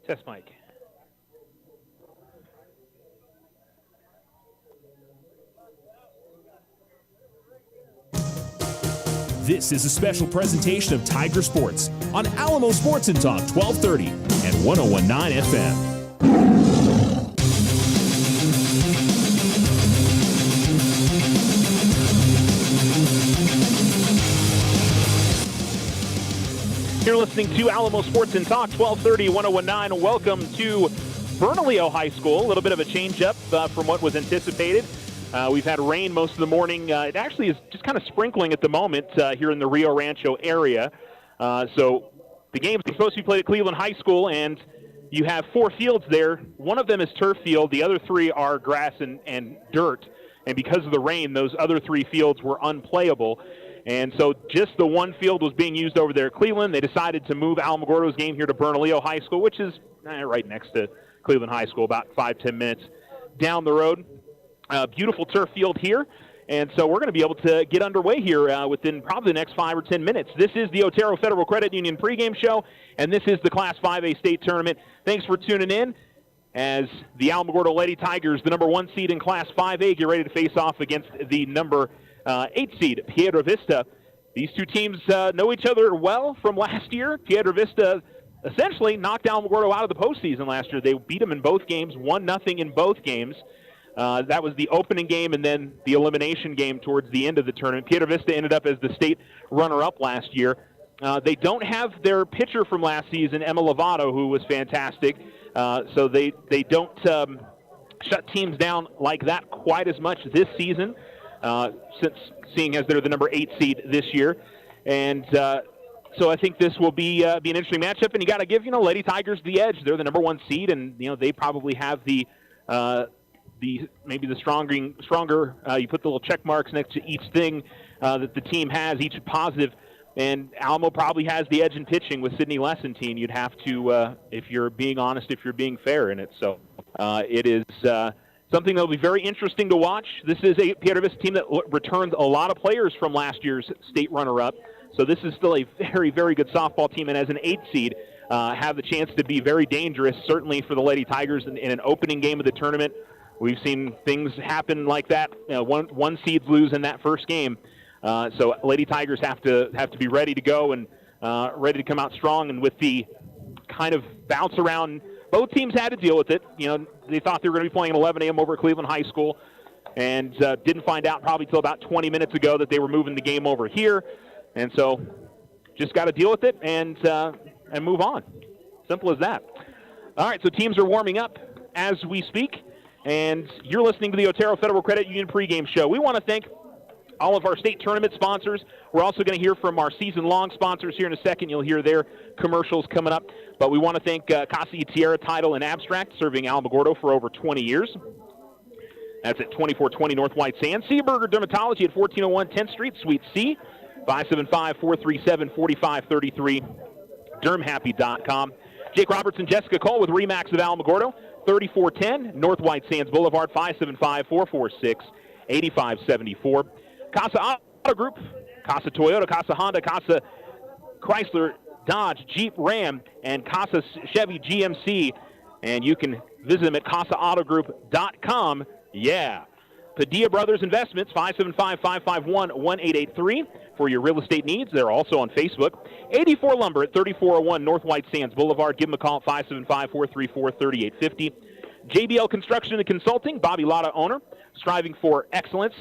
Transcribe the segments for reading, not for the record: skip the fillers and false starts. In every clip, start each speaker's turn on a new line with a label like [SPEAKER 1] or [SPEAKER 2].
[SPEAKER 1] Test mic.
[SPEAKER 2] This is a special presentation of Tiger Sports on Alamo Sports and Talk 1230 and 101.9 FM.
[SPEAKER 1] You're listening to Alamo Sports and Talk 1230, 101.9. Welcome to Bernalillo High School. A little bit of a change-up from what was anticipated. We've had rain most of the morning. It actually is just kind of sprinkling at the moment here in the Rio Rancho area. So the game is supposed to be played at Cleveland High School, and you have 4 fields there. One of them is turf field. The other 3 are grass and dirt. And because of the rain, those other 3 fields were unplayable. And so just the one field was being used over there at Cleveland. They decided to move Alamogordo's game here to Bernalillo High School, which is right next to Cleveland High School, about 5-10 minutes down the road. Beautiful turf field here. And so we're going to be able to get underway here within probably the next 5 or 10 minutes. This is the Otero Federal Credit Union pregame show, and this is the Class 5A state tournament. Thanks for tuning in as the Alamogordo Lady Tigers, the number 1 seed in Class 5A, get ready to face off against the number 8 seed, Piedra Vista. These two teams know each other well from last year. Piedra Vista essentially knocked Alamogordo out of the postseason last year. They beat them in both games, 1-0 in both games. That was the opening game and then the elimination game towards the end of the tournament. Piedra Vista ended up as the state runner-up last year. They don't have their pitcher from last season, Emma Lovato, who was fantastic. So they don't shut teams down like that quite as much this season. Since seeing as they're the number 8 seed this year. And so I think this will be an interesting matchup, and you got to give, Lady Tigers the edge. They're the number 1 seed, and, they probably have the stronger, you put the little check marks next to each thing that the team has, each positive, and Alamo probably has the edge in pitching with Sydney Lessentine. You'd have to, if you're being honest, if you're being fair in it. So it is something that will be very interesting to watch. This is a Piedra Vista team that returned a lot of players from last year's state runner-up. So this is still a very, very good softball team, and as an 8 seed, have the chance to be very dangerous, certainly for the Lady Tigers in an opening game of the tournament. We've seen things happen like that. One seeds lose in that first game. So Lady Tigers have to be ready to go and ready to come out strong. And with the kind of bounce around, both teams had to deal with it. They thought they were going to be playing at 11 a.m. over at Cleveland High School, and didn't find out probably till about 20 minutes ago that they were moving the game over here. And so just got to deal with it and move on. Simple as that. All right, so teams are warming up as we speak, and you're listening to the Otero Federal Credit Union pregame show. We want to thank all of our state tournament sponsors. We're also going to hear from our season-long sponsors here in a second. You'll hear their commercials coming up. But we want to thank Casa y Tierra Title and Abstract, serving Alamogordo for over 20 years. That's at 2420 North White Sands. Seaburger Dermatology at 1401 10th Street, Suite C, 575-437-4533, dermhappy.com. Jake Roberts and Jessica Cole with Remax of Alamogordo, 3410 North White Sands Boulevard, 575-446-8574. Casa Auto Group, Casa Toyota, Casa Honda, Casa Chrysler, Dodge, Jeep, Ram, and Casa Chevy GMC. And you can visit them at CasaAutoGroup.com. Yeah. Padilla Brothers Investments, 575-551-1883 for your real estate needs. They're also on Facebook. 84 Lumber at 3401 North White Sands Boulevard. Give them a call at 575-434-3850. JBL Construction and Consulting, Bobby Lotta owner, striving for excellence.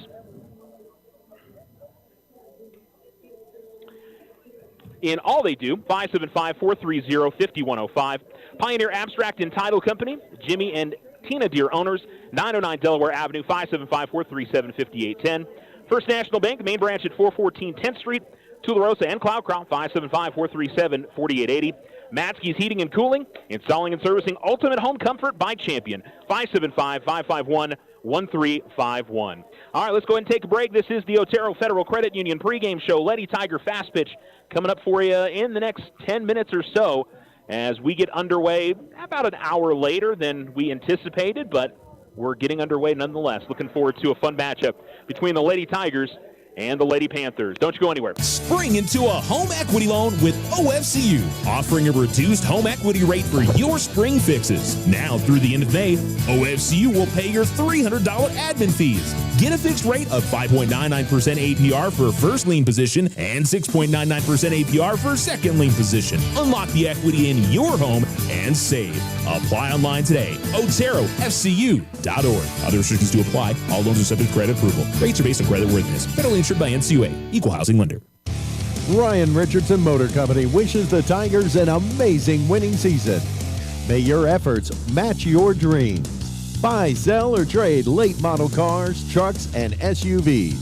[SPEAKER 1] In all they do, 575-430-5105. Pioneer Abstract and Title Company, Jimmy and Tina Deere owners, 909 Delaware Avenue, 575-437-5810. First National Bank, main branch at 414 10th Street, Tularosa and Cloudcroft, 575-437-4880. Matsky's Heating and Cooling, installing and servicing ultimate home comfort by Champion, 575-551-1351. All right, let's go ahead and take a break. This is the Otero Federal Credit Union pregame show. Lady Tiger Fast Pitch coming up for you in the next 10 minutes or so as we get underway about an hour later than we anticipated, but we're getting underway nonetheless. Looking forward to a fun matchup between the Lady Tigers and the Lady Panthers. Don't you go anywhere.
[SPEAKER 2] Spring into a home equity loan with OFCU, offering a reduced home equity rate for your spring fixes. Now through the end of May, OFCU will pay your $300 admin fees. Get a fixed rate of 5.99% APR for first lien position and 6.99% APR for second lien position. Unlock the equity in your home and save. Apply online today. OteroFCU.org. Other restrictions to apply. All loans are subject to credit approval. Rates are based on credit worthiness. Federally insured by NCUA. Equal housing lender.
[SPEAKER 3] Ryan Richardson Motor Company wishes the Tigers an amazing winning season. May your efforts match your dreams. Buy, sell, or trade late model cars, trucks, and SUVs.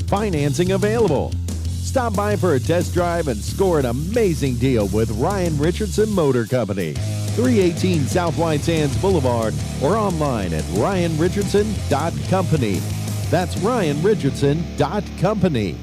[SPEAKER 3] Financing available. Stop by for a test drive and score an amazing deal with Ryan Richardson Motor Company. 318 South White Sands Boulevard or online at ryanrichardson.company. That's ryanrichardson.company.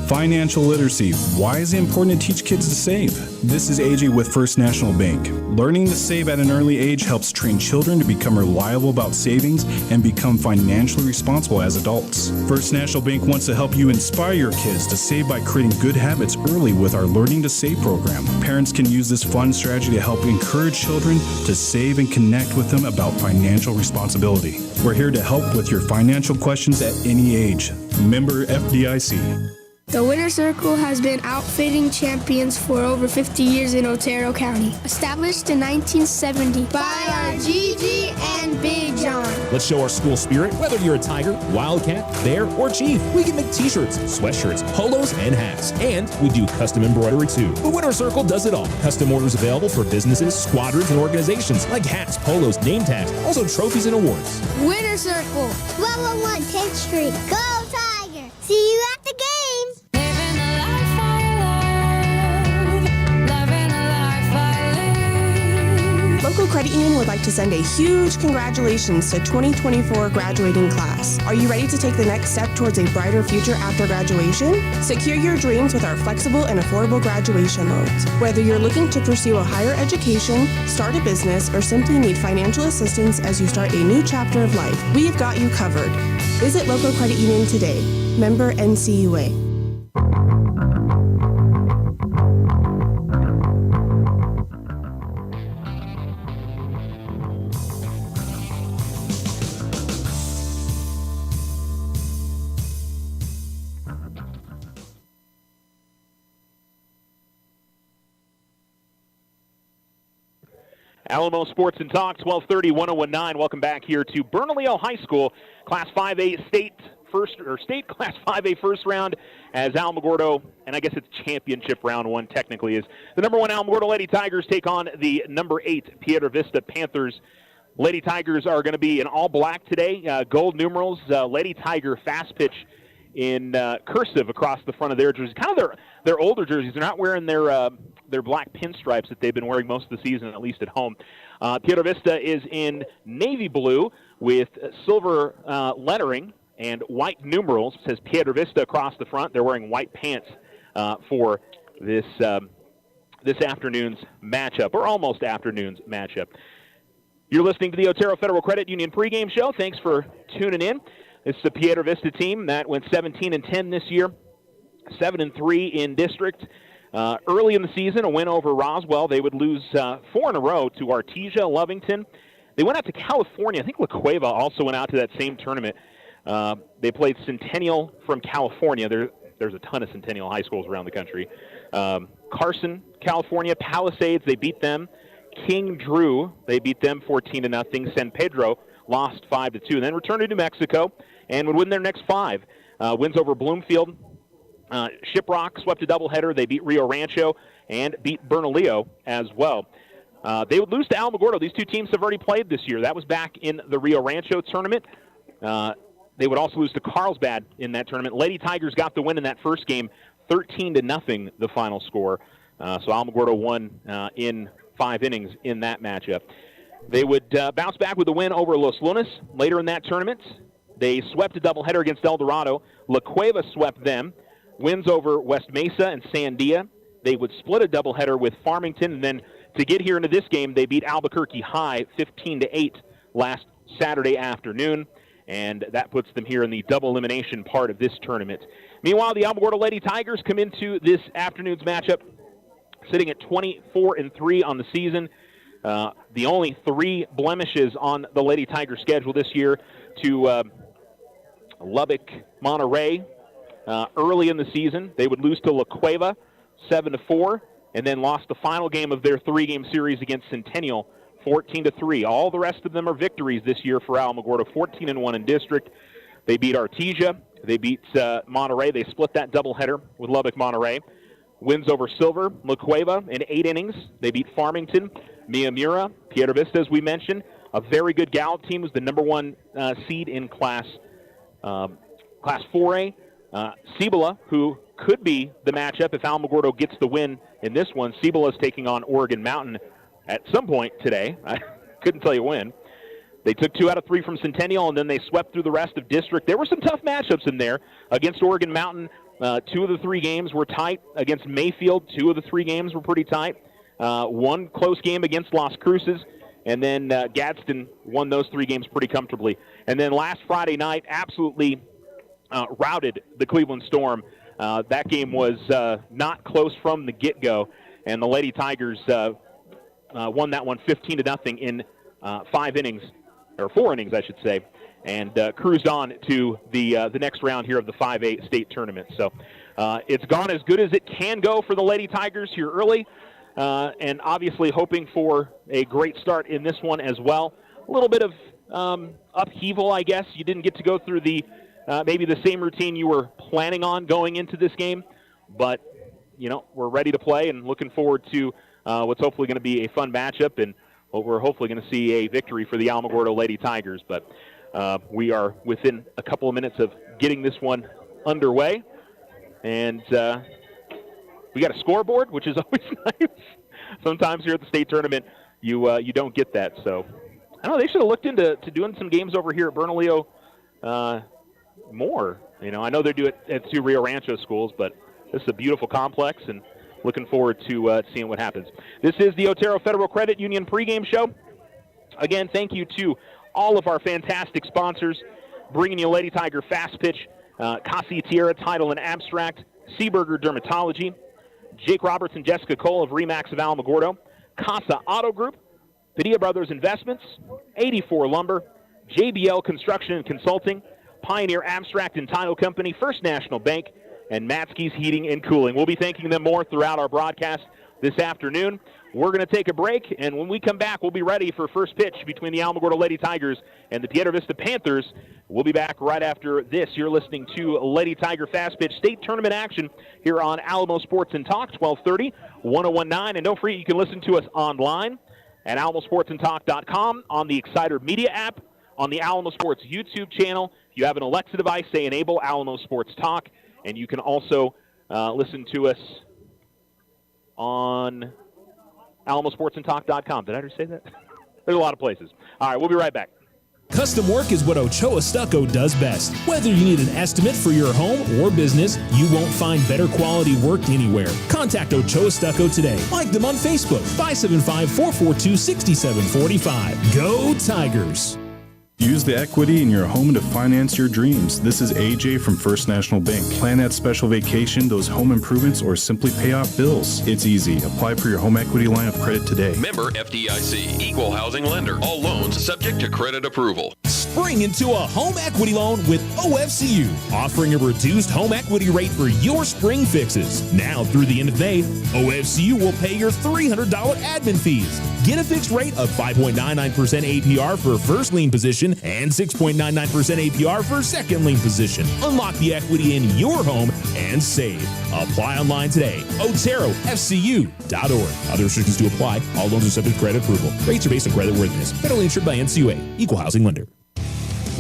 [SPEAKER 4] Financial literacy. Why is it important to teach kids to save? This is AJ with First National Bank. Learning to save at an early age helps train children to become reliable about savings and become financially responsible as adults. First National Bank wants to help you inspire your kids to save by creating good habits early with our Learning to Save program. Parents can use this fun strategy to help encourage children to save and connect with them about financial responsibility. We're here to help with your financial questions at any age. Member FDIC.
[SPEAKER 5] The Winter Circle has been outfitting champions for over 50 years in Otero County. Established in 1970 by our Gigi and Big John.
[SPEAKER 2] Let's show our school spirit, whether you're a Tiger, Wildcat, Bear, or Chief. We can make t-shirts, sweatshirts, polos, and hats. And we do custom embroidery too. The Winter Circle does it all. Custom orders available for businesses, squadrons, and organizations like hats, polos, name tags, also trophies and awards.
[SPEAKER 5] Winter Circle,
[SPEAKER 6] 1201 10th Street. Go Tiger! See you at the game!
[SPEAKER 7] Local Credit Union would like to send a huge congratulations to 2024 graduating class. Are you ready to take the next step towards a brighter future after graduation? Secure your dreams with our flexible and affordable graduation loans. Whether you're looking to pursue a higher education, start a business, or simply need financial assistance as you start a new chapter of life, we've got you covered. Visit Local Credit Union today. Member NCUA.
[SPEAKER 1] Alamo Sports and Talk, 1230, 1019. Welcome back here to Bernalillo High School, Class 5A state Class 5A first round, as Alamogordo, and I guess it's championship round one technically, is the number 1 Alamogordo Lady Tigers take on the number 8 Piedra Vista Panthers. Lady Tigers are going to be in all black today, gold numerals, Lady Tiger fast pitch in cursive across the front of their jerseys. Kind of their older jerseys. They're not wearing their black pinstripes that they've been wearing most of the season, at least at home. Piedra Vista is in navy blue with silver lettering and white numerals. It says Piedra Vista across the front. They're wearing white pants for this afternoon's matchup, or almost afternoon's matchup. You're listening to the Otero Federal Credit Union pregame show. Thanks for tuning in. This is the Piedra Vista team that went 17-10 this year, 7-3 in district. Early in the season, a win over Roswell. They would lose 4 in a row to Artesia, Lovington. They went out to California. I think La Cueva also went out to that same tournament. They played Centennial from California. There's a ton of Centennial high schools around the country. Carson, California. Palisades, they beat them. King Drew, they beat them 14-0. San Pedro lost 5-2. And then returned to New Mexico and would win their next 5. Wins over Bloomfield. Shiprock swept a doubleheader. They beat Rio Rancho and beat Bernalillo as well. They would lose to Alamogordo. These two teams have already played this year. That was back in the Rio Rancho tournament. They would also lose to Carlsbad in that tournament. Lady Tigers got the win in that first game, 13-0 the final score. So Alamogordo won in 5 innings in that matchup. They would bounce back with a win over Los Lunas later in that tournament. They swept a doubleheader against El Dorado. La Cueva swept them. Wins over West Mesa and Sandia. They would split a doubleheader with Farmington, and then to get here into this game, they beat Albuquerque High 15-8 last Saturday afternoon. and that puts them here in the double elimination part of this tournament. Meanwhile, the Alamogordo Lady Tigers come into this afternoon's matchup sitting at 24-3 on the season. The only 3 blemishes on the Lady Tiger schedule this year to Lubbock, Monterey. Early in the season, they would lose to La Cueva 7-4, and then lost the final game of their 3-game series against Centennial 14-3. All the rest of them are victories this year for Alamogordo, 14-1 in district. They beat Artesia. They beat Monterey. They split that doubleheader with Lubbock, Monterey. Wins over Silver, La Cueva in 8 innings. They beat Farmington, Miyamura, Piedra Vista, as we mentioned. A very good Gallup team, was the number 1 seed in Class 4A. Cibola, who could be the matchup if Alamogordo gets the win in this one. Cibola is taking on Oregon Mountain at some point today. I couldn't tell you when. They took 2 out of 3 from Centennial, and then they swept through the rest of district. There were some tough matchups in there against Oregon Mountain. 2 of the 3 games were tight. Against Mayfield, 2 of the 3 games were pretty tight. 1 close game against Las Cruces, and then Gadsden won those 3 games pretty comfortably. And then last Friday night, absolutely routed the Cleveland Storm. That game was not close from the get-go, and the Lady Tigers won that one 15-0 in 5 innings, or 4 innings, I should say, and cruised on to the next round here of the 5A state tournament. So it's gone as good as it can go for the Lady Tigers here early, and obviously hoping for a great start in this one as well. A little bit of upheaval, I guess. You didn't get to go through the maybe the same routine you were planning on going into this game, but we're ready to play and looking forward to what's hopefully going to be a fun matchup, and what we're hopefully going to see a victory for the Alamogordo Lady Tigers. But we are within a couple of minutes of getting this one underway, and we got a scoreboard, which is always nice. Sometimes here at the state tournament, you don't get that. So I don't know, they should have looked into doing some games over here at Bernalillo more. I know they do it at 2 Rio Rancho schools, but this is a beautiful complex, and looking forward to seeing what happens. This is the Otero Federal Credit Union pregame show. Again, thank you to all of our fantastic sponsors, bringing you Lady Tiger Fast Pitch, Casa Tierra Title and Abstract, Seaburger Dermatology, Jake Roberts and Jessica Cole of Remax of Alamogordo, Casa Auto Group, Padilla Brothers Investments, 84 Lumber, JBL Construction and Consulting, Pioneer Abstract and Title Company, First National Bank, and Matsky's Heating and Cooling. We'll be thanking them more throughout our broadcast this afternoon. We're going to take a break, and when we come back, we'll be ready for first pitch between the Alamogordo Lady Tigers and the Piedra Vista Panthers. We'll be back right after this. You're listening to Lady Tiger Fast Pitch State Tournament action here on Alamo Sports and Talk, 1230, 1019. And don't forget, you can listen to us online at alamosportsandtalk.com, on the Exciter Media app, on the Alamo Sports YouTube channel. If you have an Alexa device, say enable Alamo Sports Talk, and you can also listen to us on alamosportsandtalk.com. Did I just say that? There's a lot of places. All right, we'll be right back.
[SPEAKER 2] Custom work is what Ochoa Stucco does best. Whether you need an estimate for your home or business, you won't find better quality work anywhere. Contact Ochoa Stucco today. Like them on Facebook, 575-442-6745. Go Tigers!
[SPEAKER 4] Use the equity in your home to finance your dreams. This is AJ from First National Bank. Plan that special vacation, those home improvements, or simply pay off bills. It's easy. Apply for your home equity line of credit today.
[SPEAKER 8] Member FDIC, equal housing lender. All loans subject to credit approval.
[SPEAKER 2] Spring into a home equity loan with OFCU, offering a reduced home equity rate for your spring fixes. Now through the end of May, OFCU will pay your $300 admin fees. Get a fixed rate of 5.99% APR for first lien position and 6.99% APR for second lien position. Unlock the equity in your home and save. Apply online today. OteroFCU.org. Other restrictions to apply. All loans are subject to credit approval. Rates are based on credit worthiness. Federally insured by NCUA. Equal housing lender.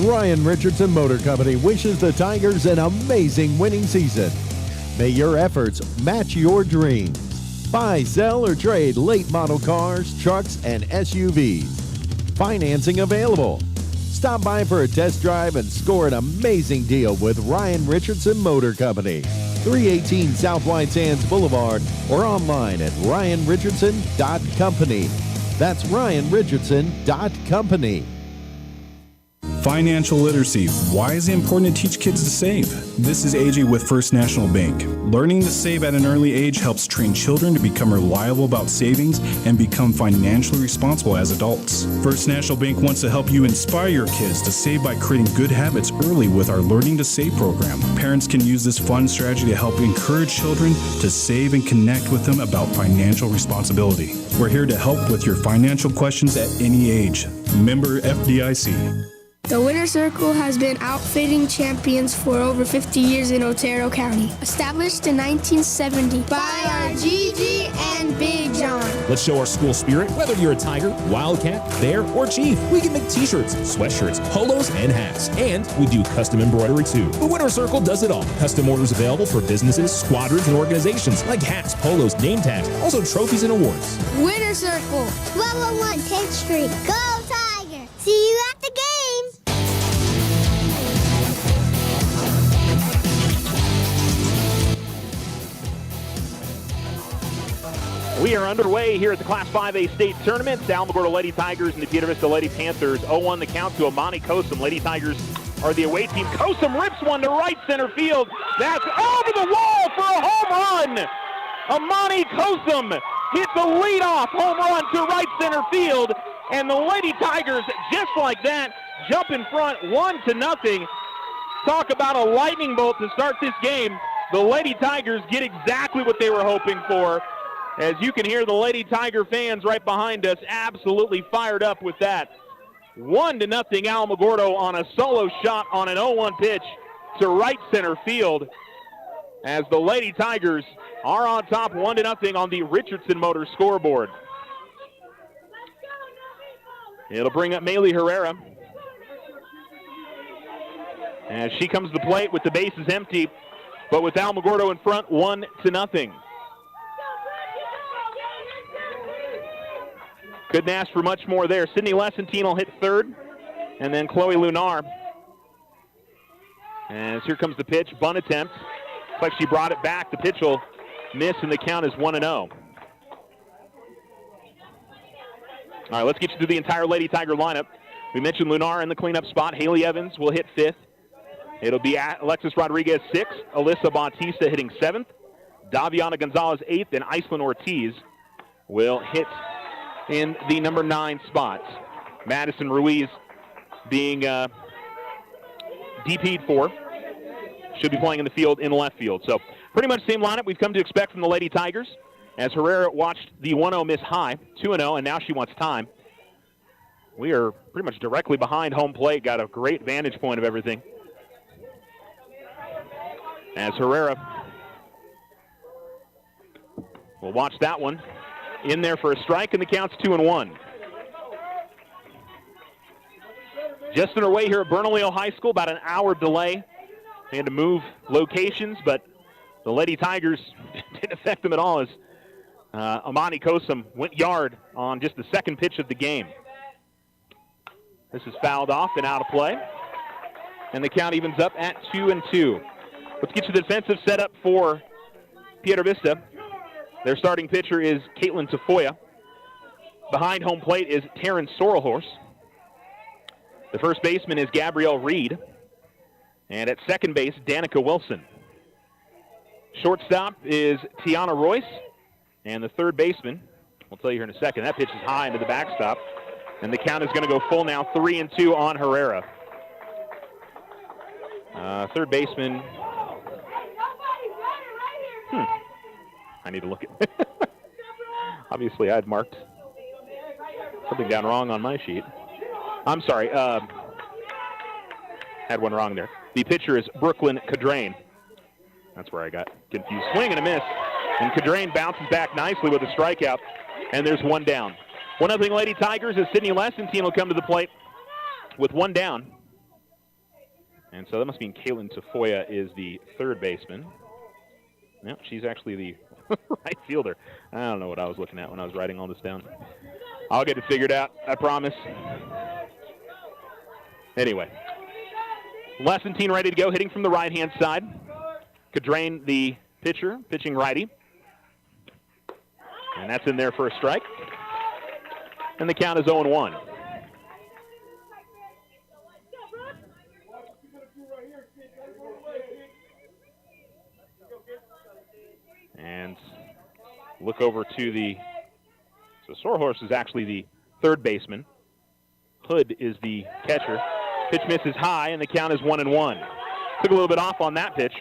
[SPEAKER 3] Ryan Richardson Motor Company wishes the Tigers an amazing winning season. May your efforts match your dreams. Buy, sell, or trade late model cars, trucks, and SUVs. Financing available. Stop by for a test drive and score an amazing deal with Ryan Richardson Motor Company. 318 South White Sands Boulevard, or online at ryanrichardson.company. That's ryanrichardson.company.
[SPEAKER 4] Financial literacy. Why is it important to teach kids to save? This is AJ with First National Bank. Learning to save at an early age helps train children to become reliable about savings and become financially responsible as adults. First National Bank wants to help you inspire your kids to save by creating good habits early with our Learning to Save program. Parents can use this fun strategy to help encourage children to save and connect with them about financial responsibility. We're here to help with your financial questions at any age. Member FDIC.
[SPEAKER 5] The Winner Circle has been outfitting champions for over 50 years in Otero County. Established in 1970 by our Gigi and Big John.
[SPEAKER 2] Let's show our school spirit. Whether you're a Tiger, Wildcat, Bear, or Chief, we can make t-shirts, sweatshirts, polos, and hats. And we do custom embroidery too. The Winner Circle does it all. Custom orders available for businesses, squadrons, and organizations like hats, polos, name tags, also trophies and awards.
[SPEAKER 6] Winner Circle, 1201 10th Street. Go Tiger! See you at the games!
[SPEAKER 1] We are underway here at the Class 5A state tournament. The Alamogordo Lady Tigers and the Piedra Vista Lady Panthers 0-1 the count to Amani Kosum. Lady Tigers are the away team. Kosum rips one to right center field. That's over the wall for a home run. Amani Kosum hits a leadoff home run to right center field. And the Lady Tigers, just like that, jump in front 1-0. Talk about a lightning bolt to start this game. The Lady Tigers get exactly what they were hoping for. As you can hear the Lady Tiger fans right behind us absolutely fired up with that. 1-0 Alamogordo on a solo shot on an 0-1 pitch to right center field. As the Lady Tigers are on top 1-0 on the Richardson Motors scoreboard. It'll bring up Maylee Herrera. As she comes to the plate with the bases empty, but with Alamogordo in front 1-0. Couldn't ask for much more there. Sydney Lessentine will hit third, and then Chloe Lunar. As here comes the pitch, bunt attempt. Looks like she brought it back. The pitch will miss, and the count is 1-0. All right, let's get you through the entire Lady Tiger lineup. We mentioned Lunar in the cleanup spot. Haley Evans will hit fifth. It'll be Alexis Rodriguez sixth, Alyssa Bautista hitting seventh, Daviana Gonzalez eighth, and Iceland Ortiz will hit in the number 9 spots. Madison Ruiz being DP'd for. Should be playing in the field in left field. So pretty much the same lineup we've come to expect from the Lady Tigers. As Herrera watched the 1-0 miss high, 2-0, and now she wants time. We are pretty much directly behind home plate. Got a great vantage point of everything. As Herrera will watch that one. In there for a strike, and the count's 2-1. Just on our way here at Bernalillo High School, about an hour delay. They had to move locations, but the Lady Tigers didn't affect them at all as Amani Kosum went yard on just the second pitch of the game. This is fouled off and out of play, and the count evens up at 2-2. Let's get you the defensive setup for Piedra Vista. Their starting pitcher is Caitlin Tafoya. Behind home plate is Taryn Sorrelhorse. The first baseman is Gabrielle Reed. And at second base, Danica Wilson. Shortstop is Tiana Royce. And the third baseman, we'll tell you here in a second, that pitch is high into the backstop. And the count is going to go full now, 3-2 on Herrera. Third baseman. I need to look at obviously I had marked something down wrong on my sheet. I'm sorry. Had one wrong there. The pitcher is Brooklyn Cadrain. That's where I got confused. Swing and a miss. And Cadrain bounces back nicely with a strikeout. And there's one down. 1-0 Lady Tigers as Sydney Lessentine will come to the plate with one down. And so that must mean Caitlin Tafoya is the third baseman. No, she's actually the right fielder. I don't know what I was looking at when I was writing all this down. I'll get it figured out, I promise. Anyway, Lessentine ready to go, hitting from the right-hand side. Cadrain, the pitcher, pitching righty. And that's in there for a strike. And the count is 0-1. And look over to so Sorhorse is actually the third baseman. Hood is the catcher. Pitch misses high, and the count is 1-1. Took a little bit off on that pitch.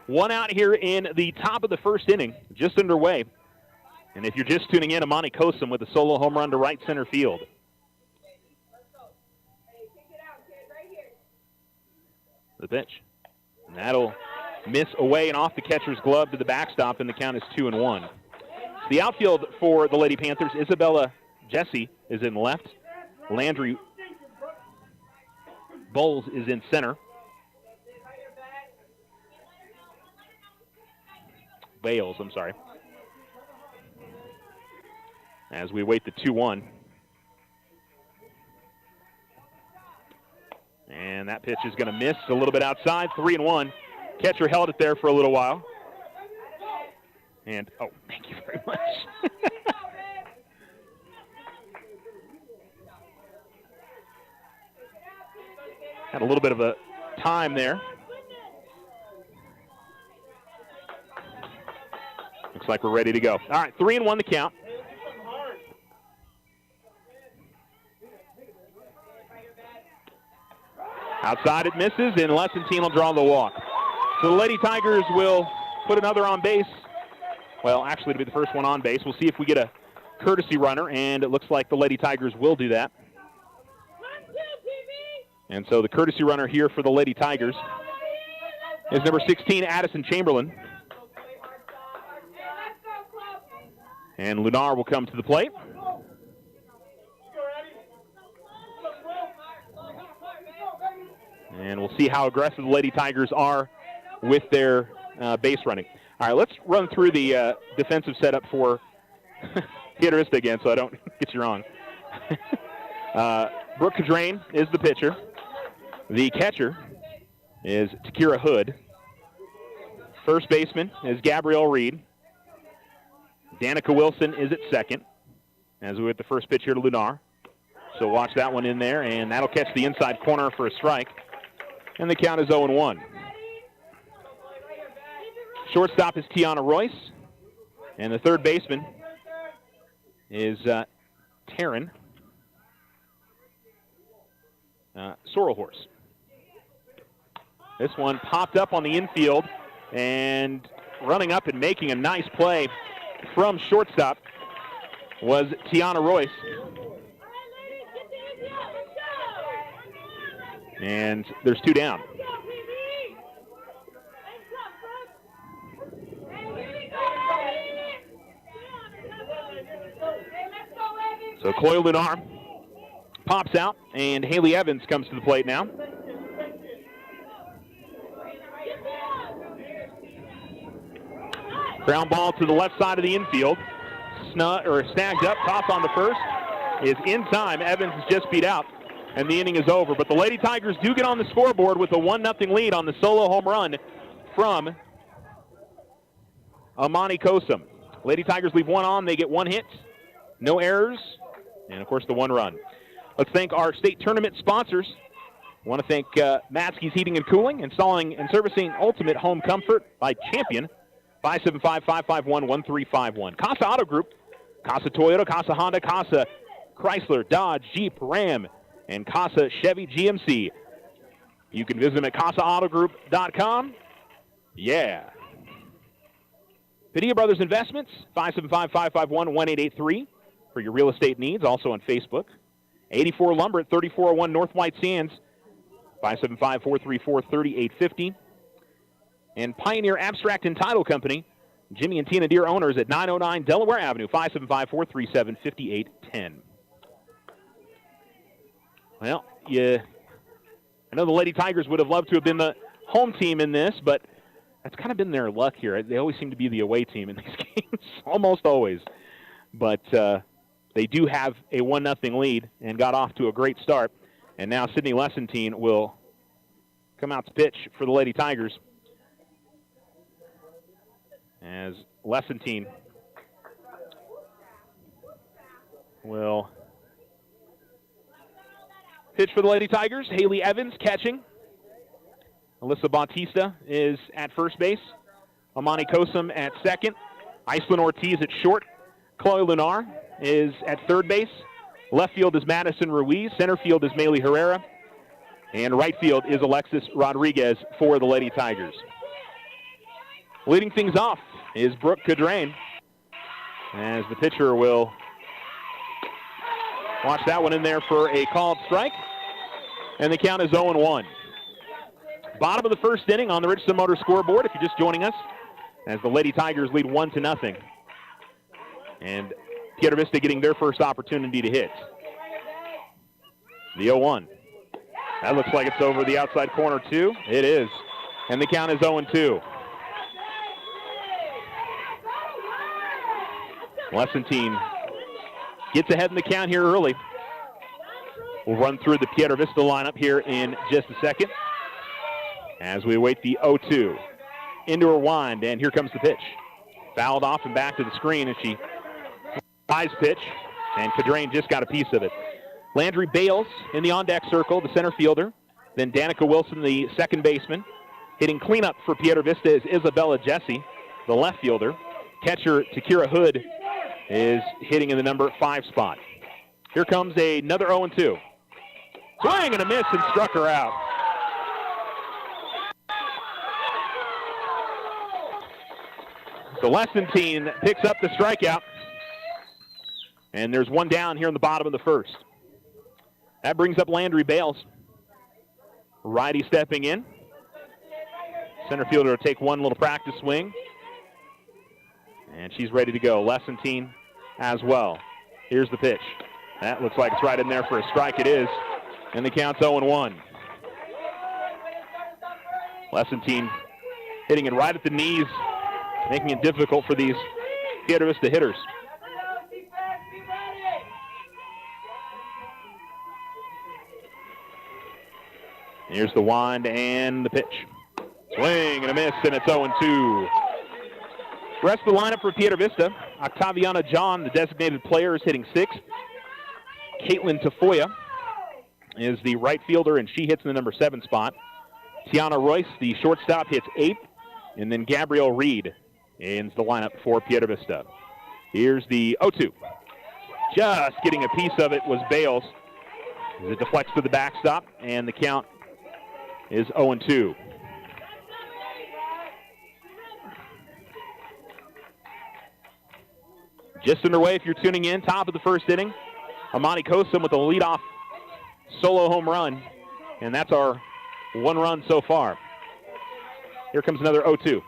[SPEAKER 1] One out here in the top of the first inning, just underway. And if you're just tuning in, Amani Kosum with a solo home run to right center field. The pitch. And that'll miss away and off the catcher's glove to the backstop, and the count is 2-1. The outfield for the Lady Panthers, Isabella Jesse is in left. Landry Bowles is in center. Bales, I'm sorry. As we wait the 2-1. And that pitch is going to miss a little bit outside, 3-1. Catcher held it there for a little while. And, oh, thank you very much. Had a little bit of a time there. Looks like we're ready to go. All right, 3-1 the count. Outside it misses, and Lessentine will draw the walk. So the Lady Tigers will put another on base. Well, actually, it'll be the first one on base. We'll see if we get a courtesy runner, and it looks like the Lady Tigers will do that. And so the courtesy runner here for the Lady Tigers is number 16, Addison Chamberlain. And Lunar will come to the plate. And we'll see how aggressive the Lady Tigers are with their base running. All right, let's run through the defensive setup for Piedra again so I don't get you wrong. Brooke Cadrain is the pitcher. The catcher is Takira Hood. First baseman is Gabrielle Reed. Danica Wilson is at second as we hit the first pitch here to Lunar. So watch that one in there, and that'll catch the inside corner for a strike. And the count is 0-1. Shortstop is Tiana Royce. And the third baseman is Taryn Sorrelhorse. This one popped up on the infield, and running up and making a nice play from shortstop was Tiana Royce. And there's two down. So Chloe Lunar pops out, and Haley Evans comes to the plate now. Ground ball to the left side of the infield. Snagged up, toss on the first. Is in time. Evans is just beat out, and the inning is over. But the Lady Tigers do get on the scoreboard with a 1-0 lead on the solo home run from Amani Kosum. Lady Tigers leave one on. They get one hit, no errors, and, of course, the one run. Let's thank our state tournament sponsors. I want to thank Matzke's Heating and Cooling, installing and servicing ultimate home comfort by Champion. 575-551-1351. Casa Auto Group, Casa Toyota, Casa Honda, Casa Chrysler, Dodge, Jeep, Ram, and Casa Chevy GMC. You can visit them at CasaAutoGroup.com. Yeah. Padilla Brothers Investments, 575-551-1883 for your real estate needs, also on Facebook. 84 Lumber at 3401 North White Sands, 575-434-3850. And Pioneer Abstract and Title Company, Jimmy and Tina Deere owners at 909 Delaware Avenue, 575-437-5810. Well, I know the Lady Tigers would have loved to have been the home team in this, but that's kind of been their luck here. They always seem to be the away team in these games, almost always. But they do have a 1-0 lead and got off to a great start. And now Sydney Lessentine will come out to pitch for the Lady Tigers. As Lessentine will pitch for the Lady Tigers. Haley Evans catching. Alyssa Bautista is at first base. Amani Kosum at second. Iceland Ortiz at short. Chloe Lunar is at third base. Left field is Madison Ruiz. Center field is Maylee Herrera. And right field is Alexis Rodriguez for the Lady Tigers. Leading things off is Brooke Cadrain, as the pitcher will watch that one in there for a called strike. And the count is 0-1. Bottom of the first inning on the Richardson Motor scoreboard, if you're just joining us, as the Lady Tigers lead 1-0. And Piedra Vista getting their first opportunity to hit. The 0-1. That looks like it's over the outside corner, too. It is. And the count is 0-2. Lessentine gets ahead in the count here early. We'll run through the Piedra Vista lineup here in just a second as we await the 0-2. Into her wind, and here comes the pitch. Fouled off and back to the screen as she eyes pitch, and Cadrain just got a piece of it. Landry Bales in the on-deck circle, the center fielder. Then Danica Wilson, the second baseman. Hitting cleanup for Piedra Vista is Isabella Jesse, the left fielder. Catcher Takira Hood is hitting in the number 5 spot. Here comes another 0-2. Swing and a miss and struck her out. So Lessentine picks up the strikeout. And there's one down here in the bottom of the first. That brings up Landry Bales. Righty stepping in. Center fielder will take one little practice swing. And she's ready to go. Lessentine as well. Here's the pitch. That looks like it's right in there for a strike. It is. And the count's 0-1. Lessentine hitting it right at the knees, making it difficult for these Piedra Vista hitters. Here's the wind and the pitch. Swing and a miss, and it's 0-2. Rest of the lineup for Piedra Vista. Octaviana John, the designated player, is hitting 6th. Caitlin Tafoya is the right fielder, and she hits in the number 7 spot. Tiana Royce, the shortstop, hits 8th. And then Gabrielle Reed ends the lineup for Piedra Vista. Here's the 0-2. Just getting a piece of it was Bales. It deflects to the backstop, and the count is 0-2. Just underway if you're tuning in, top of the first inning. Amani Kosum with a leadoff solo home run, and that's our one run so far. Here comes another 0-2.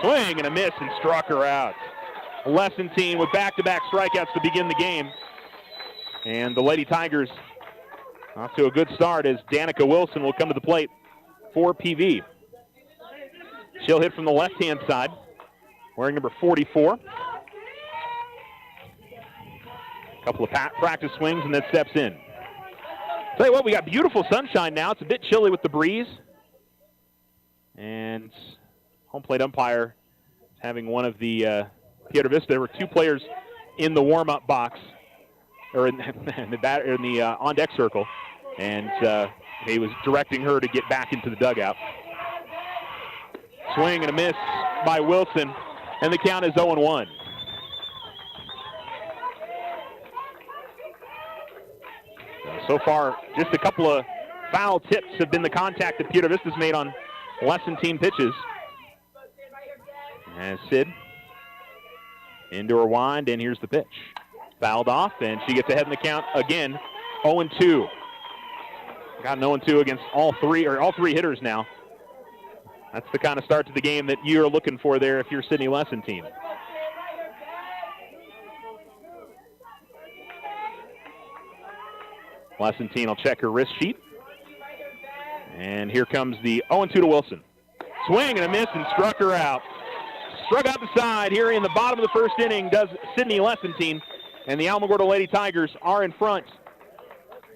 [SPEAKER 1] Swing and a miss and struck her out. Lessentine with back-to-back strikeouts to begin the game. And the Lady Tigers off to a good start as Danica Wilson will come to the plate for PV. She'll hit from the left-hand side, wearing number 44. A couple of practice swings and then steps in. Tell you what, we got beautiful sunshine now. It's a bit chilly with the breeze. And home plate umpire is having one of the Piedra Vista. There were 2 players in the warm-up box, or in the on-deck circle, and he was directing her to get back into the dugout. Swing and a miss by Wilson, and the count is 0-1. So far, just a couple of foul tips have been the contact that Piedra Vista's made on Lessentine pitches. And Sid into her wind, and here's the pitch. Fouled off, and she gets ahead in the count again. 0-2. Got an 0-2 against all three hitters now. That's the kind of start to the game that you're looking for there if you're Sydney Lessentine. Lessentine will check her wrist sheet. And here comes the 0-2 to Wilson. Swing and a miss and struck her out. Struck out the side here in the bottom of the first inning does Sydney Lessentine. And the Alamogordo Lady Tigers are in front.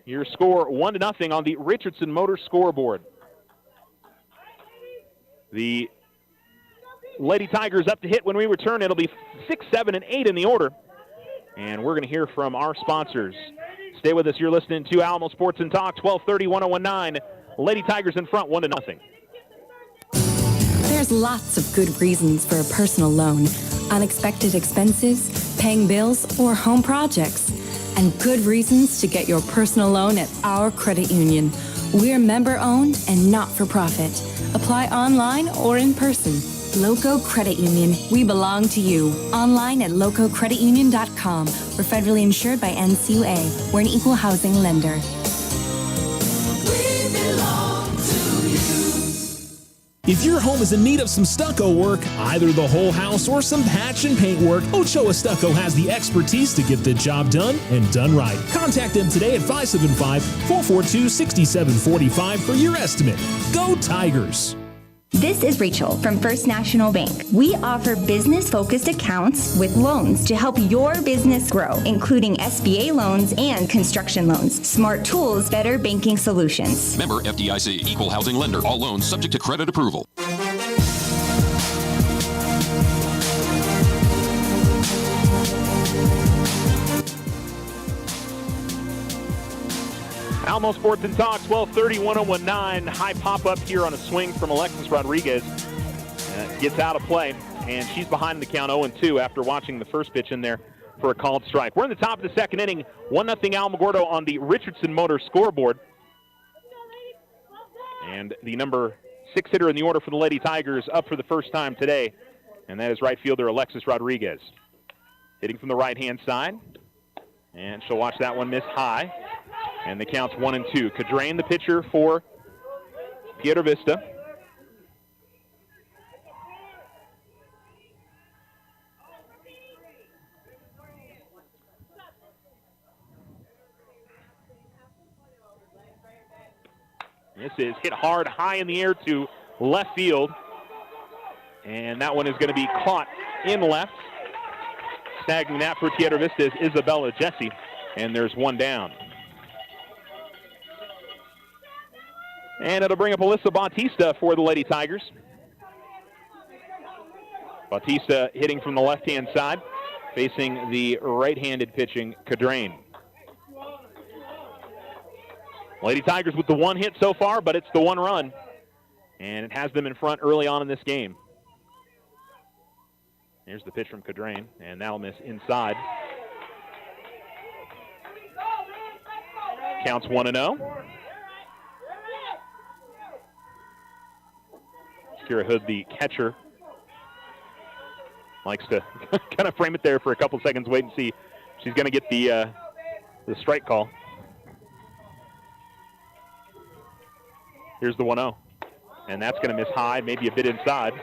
[SPEAKER 1] Your score 1-0 on the Richardson Motor scoreboard. The Lady Tigers up to hit when we return. It'll be 6, 7, and 8 in the order. And we're going to hear from our sponsors. Stay with us. You're listening to Alamo Sports and Talk, 1230, 1019. Lady Tigers in front, 1-0.
[SPEAKER 9] There's lots of good reasons for a personal loan. unexpected expenses, paying bills, or home projects. And good reasons to get your personal loan at our credit union. We're member-owned and not-for-profit. Apply online or in person. Loco Credit Union. We belong to you. Online at lococreditunion.com. We're federally insured by NCUA. We're an equal housing lender.
[SPEAKER 2] We belong to you. If your home is in need of some stucco work, either the whole house or some patch and paint work, Ochoa Stucco has the expertise to get the job done and done right. Contact them today at 575-442-6745 for your estimate. Go Tigers!
[SPEAKER 10] This is Rachel from First National Bank. We offer business-focused accounts with loans to help your business grow, including SBA loans and construction loans. Smart tools, better banking solutions.
[SPEAKER 8] Member FDIC, equal housing lender. All loans subject to credit approval.
[SPEAKER 1] Alamo Sports and Talk, 1230, 1019. High pop-up here on a swing from Alexis Rodriguez. Gets out of play, and she's behind the count 0-2 after watching the first pitch in there for a called strike. We're in the top of the second inning, 1-0 Alamogordo on the Richardson Motor scoreboard. And the number 6 hitter in the order for the Lady Tigers up for the first time today, and that is right fielder Alexis Rodriguez. Hitting from the right-hand side, and she'll watch that one miss high. And the count's 1-2. Cadrain, the pitcher for Piedra Vista. This is hit hard, high in the air to left field. And that one is going to be caught in left. Snagging that for Piedra Vista is Isabella Jesse. And there's one down. And it'll bring up Alyssa Bautista for the Lady Tigers. Bautista hitting from the left-hand side, facing the right-handed pitching Cadrain. Lady Tigers with the one hit so far, but it's the one run. And it has them in front early on in this game. Here's the pitch from Cadrain, and that'll miss inside. Counts 1-0. Kira Hood, the catcher, likes to kind of frame it there for a couple seconds, wait and see. She's going to get the strike call. Here's the 1-0. And that's going to miss high, maybe a bit inside.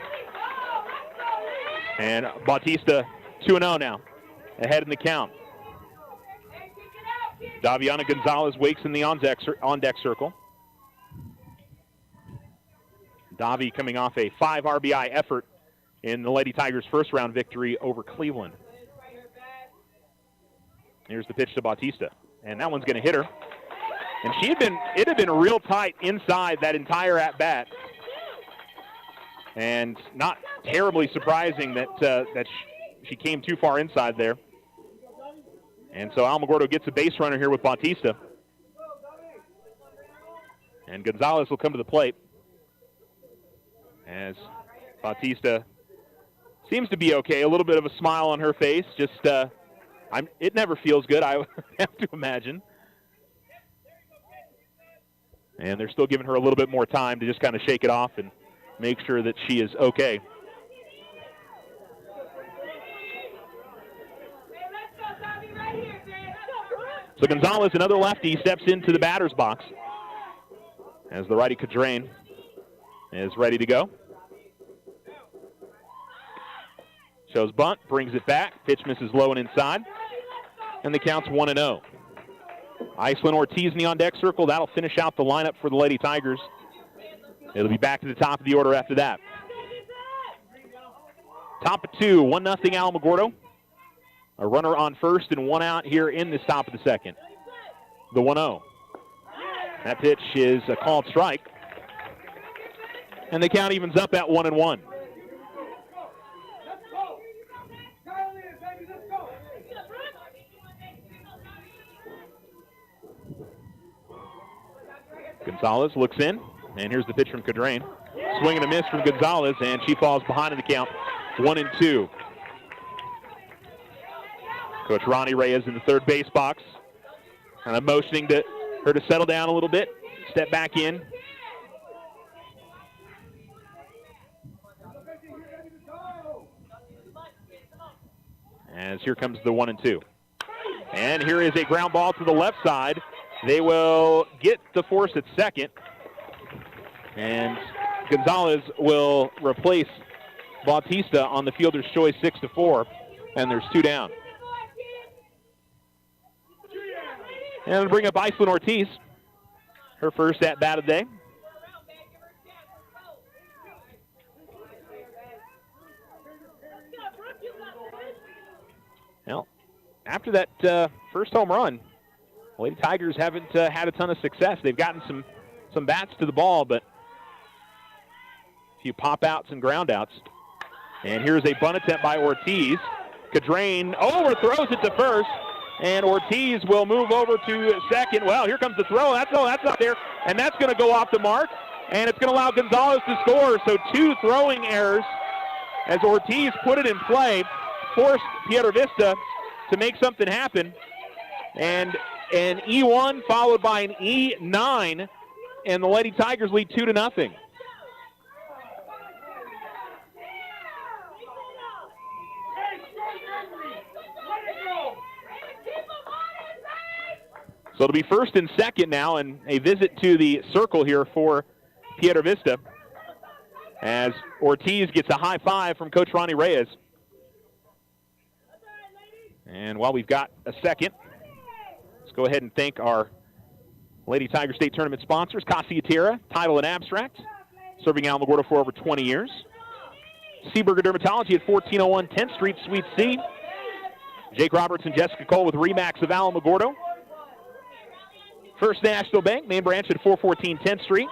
[SPEAKER 1] And Bautista 2-0 now, ahead in the count. Daviana Gonzalez wakes in the on-deck circle. Davi coming off a 5 RBI effort in the Lady Tigers' first-round victory over Cleveland. Here's the pitch to Bautista, and that one's going to hit her. And it had been real tight inside that entire at-bat, and not terribly surprising that she came too far inside there. And so Alamogordo gets a base runner here with Bautista, and Gonzalez will come to the plate. As Bautista seems to be okay, a little bit of a smile on her face. Just, it never feels good, I have to imagine. And they're still giving her a little bit more time to just kind of shake it off and make sure that she is okay. So Gonzalez, another lefty, steps into the batter's box as the righty Cadrain is ready to go. Shows bunt, brings it back. Pitch misses low and inside. And the count's 1-0. Iceland Ortiz in the on-deck circle. That'll finish out the lineup for the Lady Tigers. It'll be back to the top of the order after that. Top of 2, 1-0 Alamogordo. A runner on first and one out here in this top of the second. The 1-0. That pitch is a called strike. And the count evens up at 1-1. Gonzalez looks in, and here's the pitch from Cadrain. Swing and a miss from Gonzalez, and she falls behind in the count, 1-2. Coach Ronnie Reyes in the third base box, kind of motioning to her to settle down a little bit, step back in. As here comes the 1-2. And here is a ground ball to the left side. They will get the force at second. And Gonzalez will replace Bautista on the fielder's choice 6-4. And there's 2 down. And bring up Iceland Ortiz. Her first at bat of the day. Well, after that first home run, Lady Tigers haven't had a ton of success. They've gotten some bats to the ball, but a few pop-outs and ground-outs. And here's a bunt attempt by Ortiz. Cadrain overthrows it to first, and Ortiz will move over to second. Well, here comes the throw. That's up there, and that's going to go off the mark, and it's going to allow Gonzalez to score. So 2 throwing errors as Ortiz put it in play, forced Piedra Vista to make something happen. And an E1 followed by an E9, and the Lady Tigers lead 2-0. So it'll be first and second now, and a visit to the circle here for Piedra Vista as Ortiz gets a high five from Coach Ronnie Reyes. And while we've got a second, let's go ahead and thank our Lady Tiger State Tournament sponsors, Casa Title and Abstract, serving Alamogordo for over 20 years. Seaburger Dermatology at 1401 10th Street, Suite C. Jake Roberts and Jessica Cole with Remax of Alamogordo. First National Bank, main branch at 414 10th Street.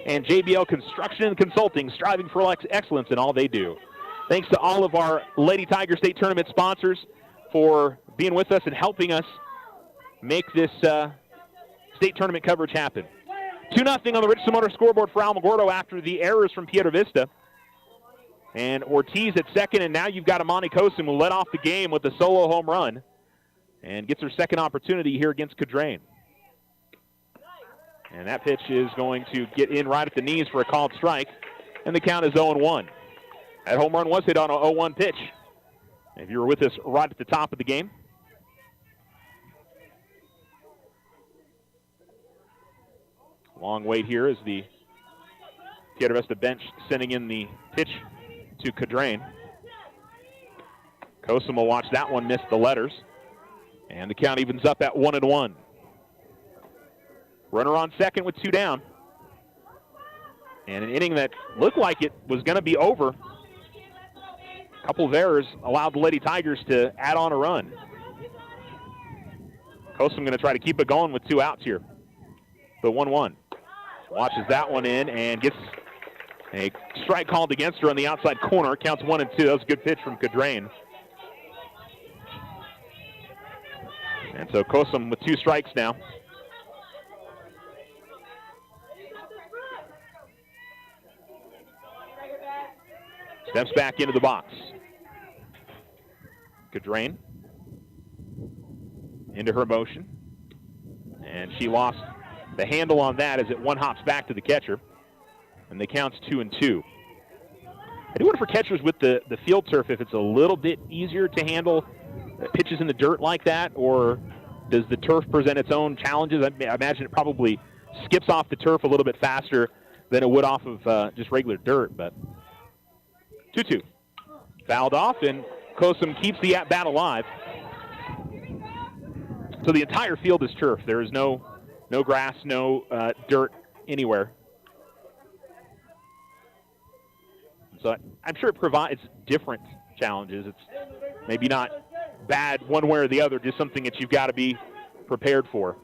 [SPEAKER 1] And JBL Construction and Consulting, striving for excellence in all they do. Thanks to all of our Lady Tiger State Tournament sponsors for being with us and helping us make this state tournament coverage happen. 2-0 on the Richardson Motor scoreboard for Alamogordo after the errors from Piedra Vista. And Ortiz at second, and now you've got Amani Kosum, who led off the game with a solo home run and gets her second opportunity here against Cadrain. And that pitch is going to get in right at the knees for a called strike, and the count is 0-1. That home run was hit on an 0-1 pitch. If you were with us right at the top of the game. Long wait here as the Piedra Vista bench sending in the pitch to Cadrain. Kosum will watch that one miss the letters. And the count evens up at 1-1. Runner on second with 2 down. And an inning that looked like it was going to be over. A couple of errors allowed the Lady Tigers to add on a run. Kosum going to try to keep it going with 2 outs here. The 1-1. Watches that one in and gets a strike called against her on the outside corner. Counts 1-2. That was a good pitch from Cadrain. And so Kosum with 2 strikes now. Steps back into the box. Cadrain into her motion. And she lost the handle on that as it one hops back to the catcher. And the count's 2-2. I do wonder for catchers with the field turf if it's a little bit easier to handle pitches in the dirt like that, or does the turf present its own challenges? I imagine it probably skips off the turf a little bit faster than it would off of just regular dirt, but 2-2. Fouled off, and Kosum keeps the at-bat alive. So the entire field is turf. There is no grass, no dirt anywhere. So I'm sure it provides different challenges. It's maybe not bad one way or the other, just something that you've got to be prepared for.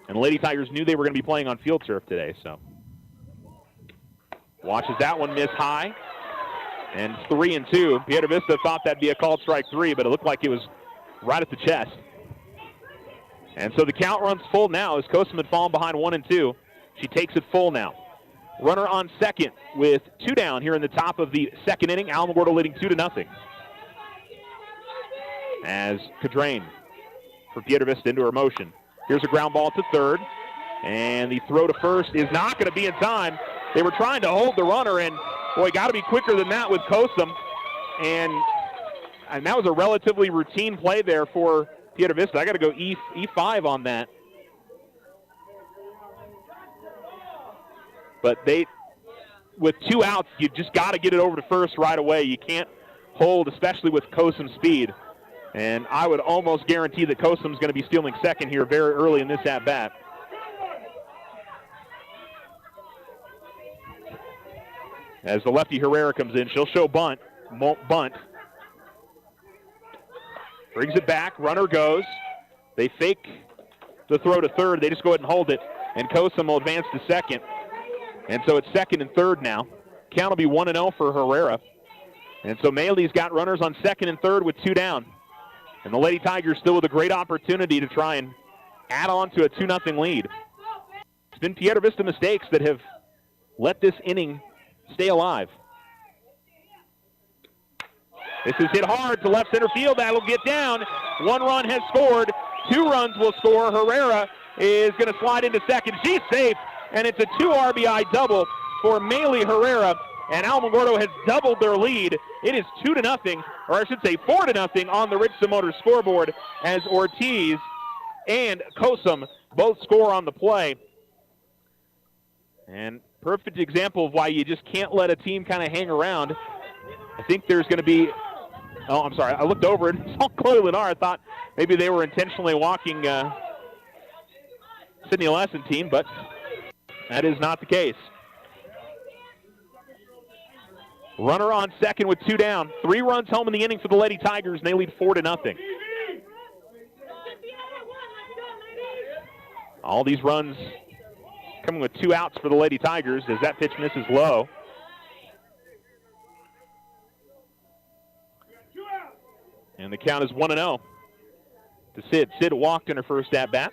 [SPEAKER 1] And the Lady Tigers knew they were going to be playing on field turf today, so. Watches that one miss high. And 3-2. Piedra Vista thought that'd be a called strike 3, but it looked like it was right at the chest. And so the count runs full now as Kosum had fallen behind 1-2. She takes it full now. Runner on second with 2 down here in the top of the second inning. Alamogordo leading 2-0. as Cadrain for Piedra Vista into her motion. Here's a ground ball to third, and the throw to first is not going to be in time. They were trying to hold the runner, and boy, got to be quicker than that with Kosum. And that was a relatively routine play there for Piedra Vista. I got to go E5 on that. But with 2 outs, you just got to get it over to first right away. You can't hold, especially with Kosum's speed. And I would almost guarantee that Kosum's going to be stealing second here very early in this at-bat. As the lefty Herrera comes in, she'll show bunt. Won't bunt. Brings it back. Runner goes. They fake the throw to third. They just go ahead and hold it. And Kosum will advance to second. And so it's second and third now. Count will be 1-0 for Herrera. And so Maley's got runners on second and third with 2 down. And the Lady Tigers still with a great opportunity to try and add on to a 2-0 lead. It's been Piedra Vista mistakes that have let this inning stay alive. This is hit hard to left center field. That'll get down. 1 run has scored. 2 runs will score. Herrera is going to slide into second. She's safe, and it's a 2 RBI double for Maley Herrera. And Alamogordo has doubled their lead. It is 2-0, or I should say 4-0 on the Richardson Motors scoreboard as Ortiz and Kosum both score on the play. And perfect example of why you just can't let a team kind of hang around. I think there's going to be, oh, I'm sorry, I looked over and saw Chloe Lennar. I thought maybe they were intentionally walking Sydney Lesson team, but that is not the case. Runner on second with 2 down. 3 runs home in the inning for the Lady Tigers, and they lead 4-0. All these runs coming with 2 outs for the Lady Tigers as that pitch misses low. And the count is 1-0 to Sid. Sid walked in her first at-bat.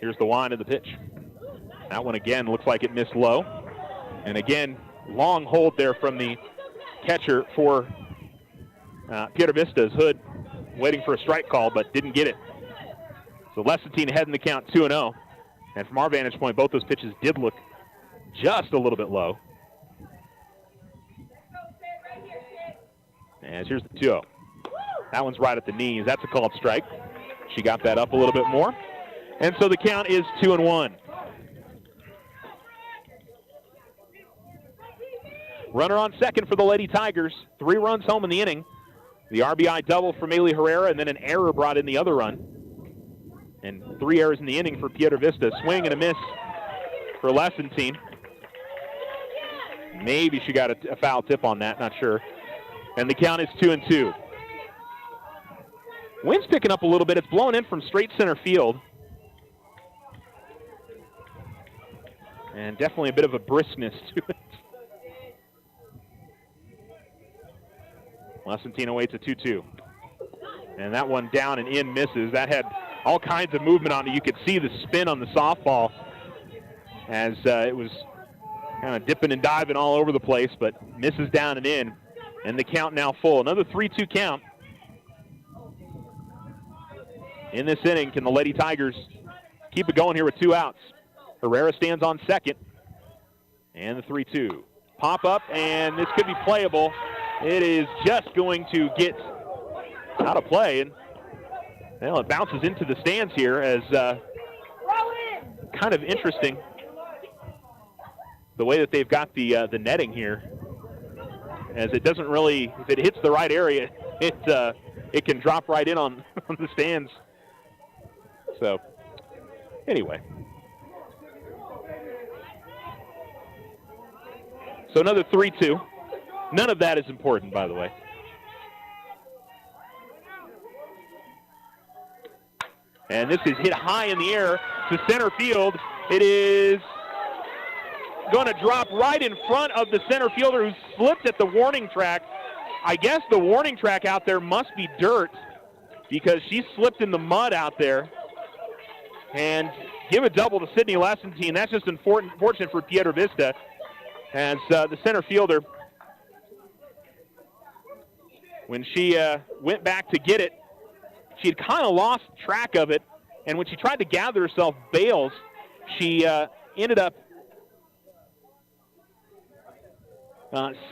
[SPEAKER 1] Here's the wind of the pitch. That one again looks like it missed low. And again, long hold there from the catcher for Piedra Vista's Hood, waiting for a strike call, but didn't get it. So Lessentine ahead in the count 2-0. And from our vantage point, both those pitches did look just a little bit low. And here's the 2-0. That one's right at the knees. That's a called strike. She got that up a little bit more. And so the count is 2-1. Runner on second for the Lady Tigers. 3 runs home in the inning. The RBI double for Maley Herrera, and then an error brought in the other run. And 3 errors in the inning for Piedra Vista. Swing and a miss for Lessentine. Maybe she got a foul tip on that, not sure. And the count is 2-2. Wind's picking up a little bit. It's blowing in from straight center field. And definitely a bit of a briskness to it. Lessentine awaits a 2-2. And that one down and in misses. That had all kinds of movement on it. You could see the spin on the softball as it was kind of dipping and diving all over the place, but misses down and in. And the count now full. Another 3-2 count. In this inning, can the Lady Tigers keep it going here with 2 outs? Herrera stands on second. And the 3-2. Pop up, and this could be playable. It is just going to get out of play. And well, it bounces into the stands here as kind of interesting the way that they've got the netting here. As it doesn't really, if it hits the right area, it can drop right in on the stands. So, anyway. So another 3-2. None of that is important, by the way. And this is hit high in the air to center field. It is going to drop right in front of the center fielder who slipped at the warning track. I guess the warning track out there must be dirt because she slipped in the mud out there. And give a double to Sydney Lessentine. That's just unfortunate for Piedra Vista, as the center fielder, when she went back to get it, she had kind of lost track of it, and when she tried to gather herself, bails, she ended up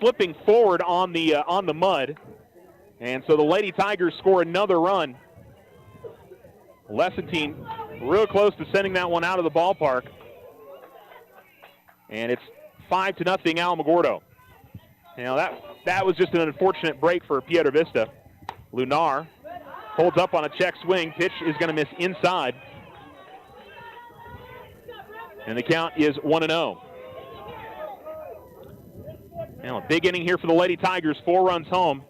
[SPEAKER 1] slipping forward on the mud, and so the Lady Tigers score another run. Lessentine real close to sending that one out of the ballpark, and it's 5-0 Alamogordo. Now that was just an unfortunate break for Piedra Vista. Lunar holds up on a check swing. Pitch is going to miss inside, and the count is 1-0. Now, a big inning here for the Lady Tigers, 4 runs home.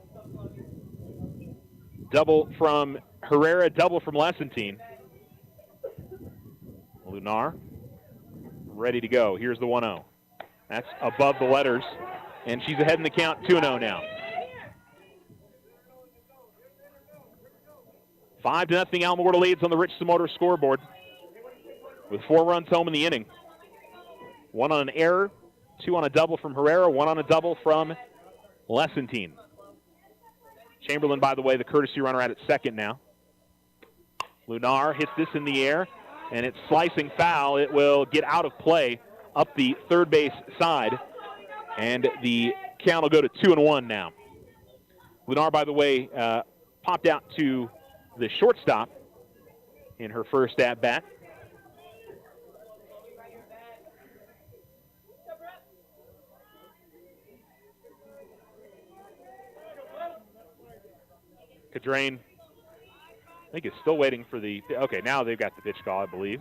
[SPEAKER 1] Double from Herrera, double from Lessentine. Lunar, ready to go. Here's the 1-0. That's above the letters, and she's ahead in the count, 2-0 now. 5-0 Alamogordo leads on the Richardson Motor scoreboard with 4 runs home in the inning. 1 on an error, 2 on a double from Herrera, 1 on a double from Lessentine. Chamberlain, by the way, the courtesy runner at second now. Lunar hits this in the air, and it's slicing foul. It will get out of play up the third base side, and the count will go to 2-1 now. Lunar, by the way, popped out to the shortstop in her first at-bat. Cadrain, I think, is still waiting for the... Okay, now they've got the pitch call, I believe.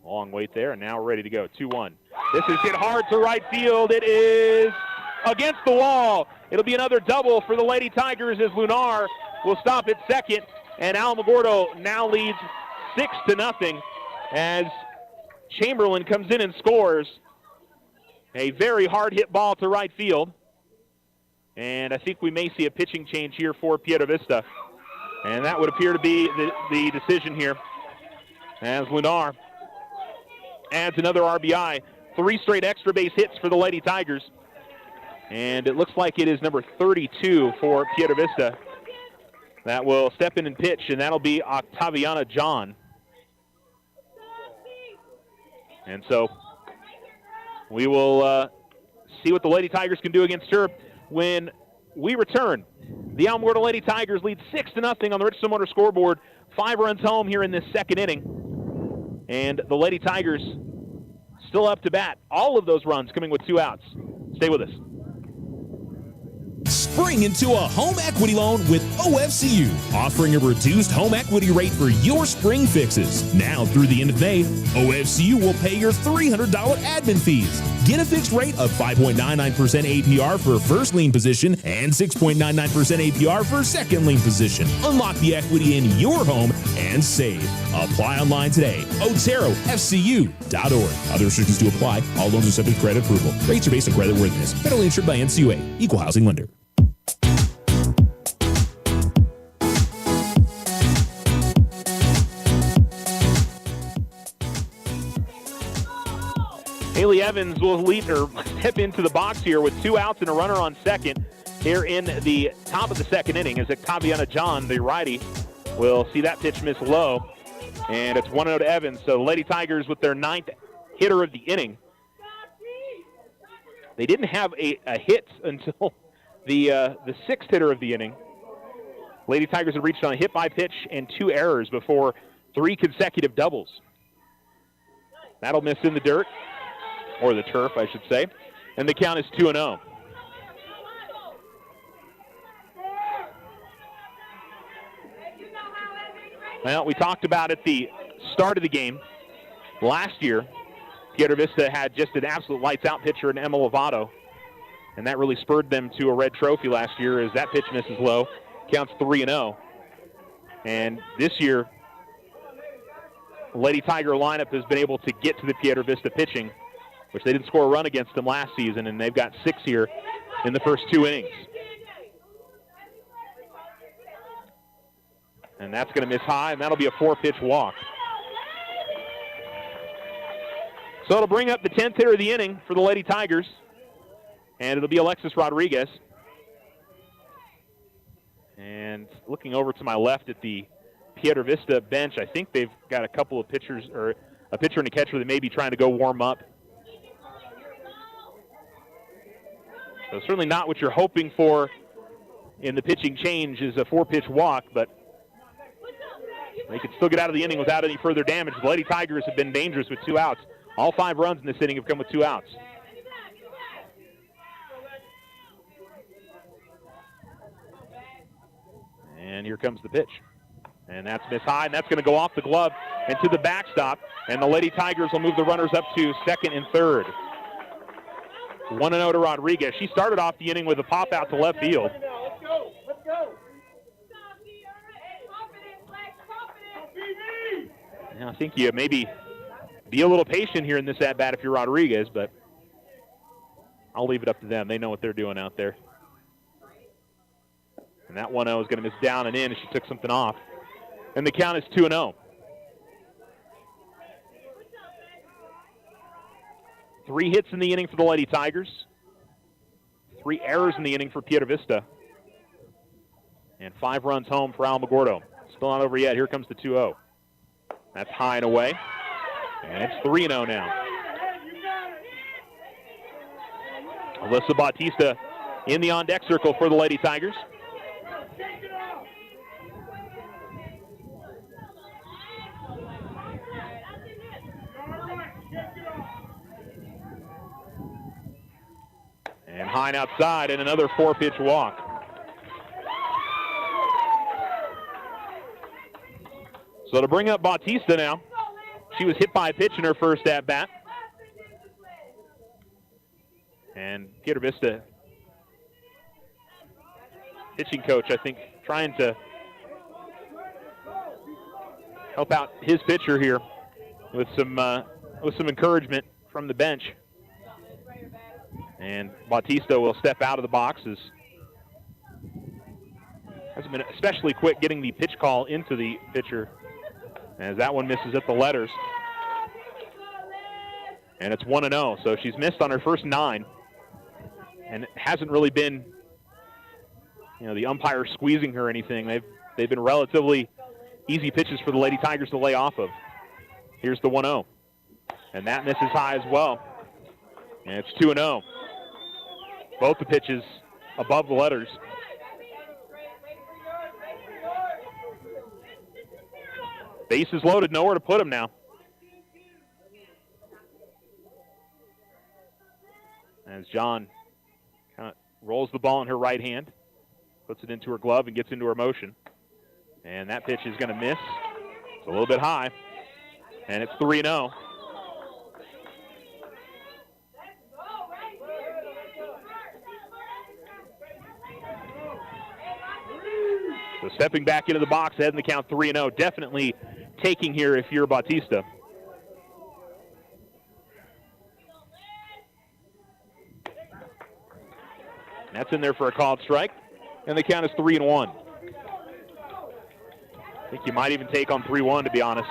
[SPEAKER 1] Long wait there, and now we're ready to go. 2-1. This is hit hard to right field. It is against the wall. It'll be another double for the Lady Tigers as Lunar will stop at second, and Alamogordo now leads 6-0 as Chamberlain comes in and scores a very hard hit ball to right field. And I think we may see a pitching change here for Piedra Vista. And that would appear to be the decision here, as Lunar adds another RBI. 3 straight extra base hits for the Lady Tigers. And it looks like it is number 32 for Piedra Vista that will step in and pitch, and that'll be Octaviana John. And so we will see what the Lady Tigers can do against her when we return. The Alamogordo Lady Tigers lead 6-0 on the Richardson Motor scoreboard. 5 runs home here in this second inning. And the Lady Tigers still up to bat. All of those runs coming with 2 outs. Stay with us.
[SPEAKER 2] Spring into a home equity loan with OFCU, offering a reduced home equity rate for your spring fixes. Now through the end of May, OFCU will pay your $300 admin fees. Get a fixed rate of 5.99% APR for first lien position and 6.99% APR for second lien position. Unlock the equity in your home and save. Apply online today. OteroFCU.org. Other restrictions to apply. All loans are subject to credit approval. Rates are based on credit worthiness. Federally insured by NCUA. Equal housing lender.
[SPEAKER 1] Haley Evans will step into the box here with 2 outs and a runner on second here in the top of the second inning, as Octaviana John, the righty, will see that pitch miss low. And it's 1-0 to Evans. So the Lady Tigers with their 9th hitter of the inning. They didn't have a hit until the 6th hitter of the inning. Lady Tigers had reached on a hit by pitch and 2 errors before 3 consecutive doubles. That'll miss in the dirt. Or the turf, I should say. And the count is 2-0. Well, we talked about at the start of the game last year, Piedra Vista had just an absolute lights-out pitcher in Emma Lovato, and that really spurred them to a red trophy last year as that pitch misses low. Counts 3-0. And this year, Lady Tiger lineup has been able to get to the Piedra Vista pitching, which they didn't score a run against them last season, and they've got 6 here in the first 2 innings. And that's going to miss high, and that'll be a 4-pitch walk. So it'll bring up the 10th hitter of the inning for the Lady Tigers, and it'll be Alexis Rodriguez. And looking over to my left at the Piedra Vista bench, I think they've got a couple of pitchers, or a pitcher and a catcher that may be trying to go warm up. So certainly not what you're hoping for in the pitching change is a 4-pitch walk, but they could still get out of the inning without any further damage. The Lady Tigers have been dangerous with 2 outs. All 5 runs in this inning have come with 2 outs. And here comes the pitch. And that's missed high, and that's going to go off the glove and to the backstop. And the Lady Tigers will move the runners up to second and third. 1-0 to Rodriguez. She started off the inning with a pop out to left field. And I think you maybe be a little patient here in this at-bat if you're Rodriguez, but I'll leave it up to them. They know what they're doing out there. And that 1-0 is going to miss down and in as she took something off. And the count is 2-0. 3 hits in the inning for the Lady Tigers. 3 errors in the inning for Piedra Vista. And 5 runs home for Alamogordo. Still not over yet. Here comes the 2-0. That's high and away. And it's 3-0 now. Alyssa Bautista in the on-deck circle for the Lady Tigers. And high and outside, and another 4-pitch walk. So to bring up Bautista now. She was hit by a pitch in her first at-bat. And Piedra Vista pitching coach, I think, trying to help out his pitcher here with some encouragement from the bench. And Bautista will step out of the boxes. Hasn't been especially quick getting the pitch call into the pitcher, as that one misses at the letters. And it's 1-0, so she's missed on her first 9. And it hasn't really been, the umpire squeezing her or anything. They've been relatively easy pitches for the Lady Tigers to lay off of. Here's the 1-0. And that misses high as well. And it's 2-0. Both the pitches above the letters. Bases loaded, nowhere to put them now. As John kind of rolls the ball in her right hand, puts it into her glove and gets into her motion. And that pitch is going to miss. It's a little bit high. And it's 3-0. So stepping back into the box, ahead in the count 3-0. Definitely taking here if you're Bautista. And that's in there for a called strike. And the count is 3-1. I think you might even take on 3-1, to be honest.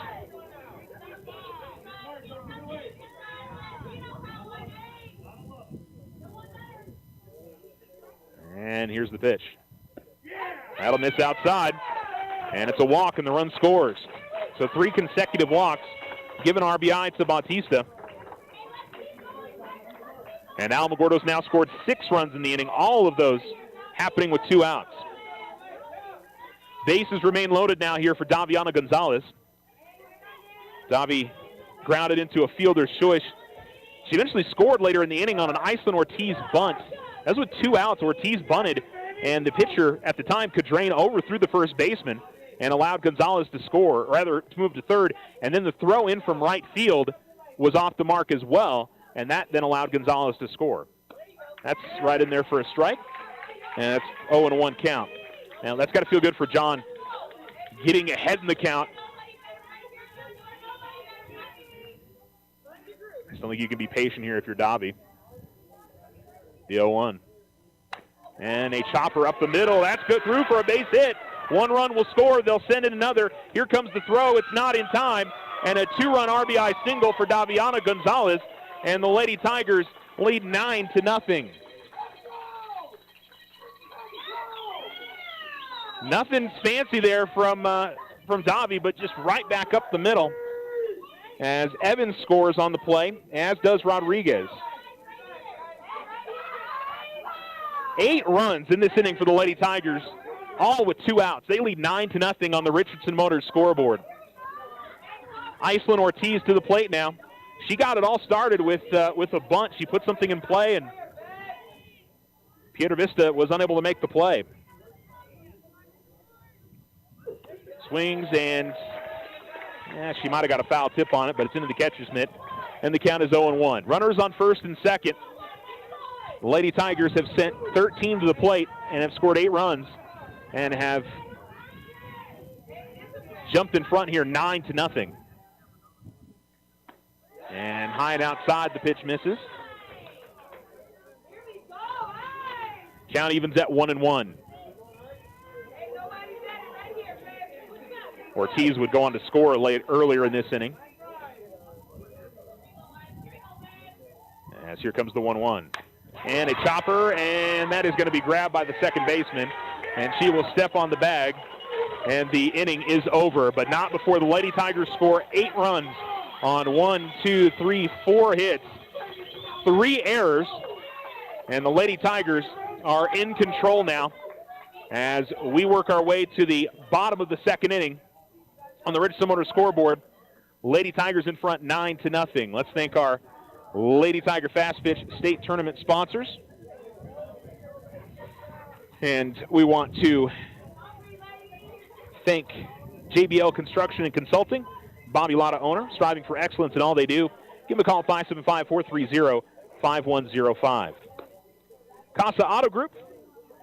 [SPEAKER 1] And here's the pitch. That'll miss outside, and it's a walk, and the run scores. So 3 consecutive walks, given RBI to Bautista. And Alamogordo's now scored 6 runs in the inning, all of those happening with 2 outs. Bases remain loaded now here for Daviana Gonzalez. Davi grounded into a fielder's choice. She eventually scored later in the inning on an Iceland Ortiz bunt. That was with 2 outs. Ortiz bunted, and the pitcher at the time, Cadrain, overthrew the first baseman and allowed Gonzalez to score, or rather to move to third. And then the throw in from right field was off the mark as well, and that then allowed Gonzalez to score. That's right in there for a strike, and that's 0-1 count. Now that's got to feel good for John, getting ahead in the count. I just don't think you can be patient here if you're Davi. The 0-1. And a chopper up the middle. That's good through for a base hit. One run will score. They'll send in another. Here comes the throw. It's not in time. And a 2-run RBI single for Daviana Gonzalez. And the Lady Tigers lead 9-0. Nothing fancy there from Davi, but just right back up the middle as Evans scores on the play, as does Rodriguez. 8 runs in this inning for the Lady Tigers, all with 2 outs. They lead 9-0 on the Richardson Motors scoreboard. Iceland Ortiz to the plate now. She got it all started with a bunt. She put something in play, and Piedra Vista was unable to make the play. Swings, and she might have got a foul tip on it, but it's into the catcher's mitt, and the count is 0-1. Runners on first and second. The Lady Tigers have sent 13 to the plate and have scored 8 runs and have jumped in front here 9-0. And high and outside, the pitch misses. Count evens at 1-1. Ortiz would go on to score earlier in this inning. As here comes the 1-1. And a chopper, and that is going to be grabbed by the second baseman. And she will step on the bag, and the inning is over. But not before the Lady Tigers score 8 runs on 4 hits. 3 errors, and the Lady Tigers are in control now as we work our way to the bottom of the second inning. On the Richardson Motors scoreboard, Lady Tigers in front 9-0. Let's thank our Lady Tiger Fast Pitch State Tournament sponsors. And we want to thank JBL Construction and Consulting, Bobby Lotta owner, striving for excellence in all they do. Give them a call at 575-430-5105. Casa Auto Group.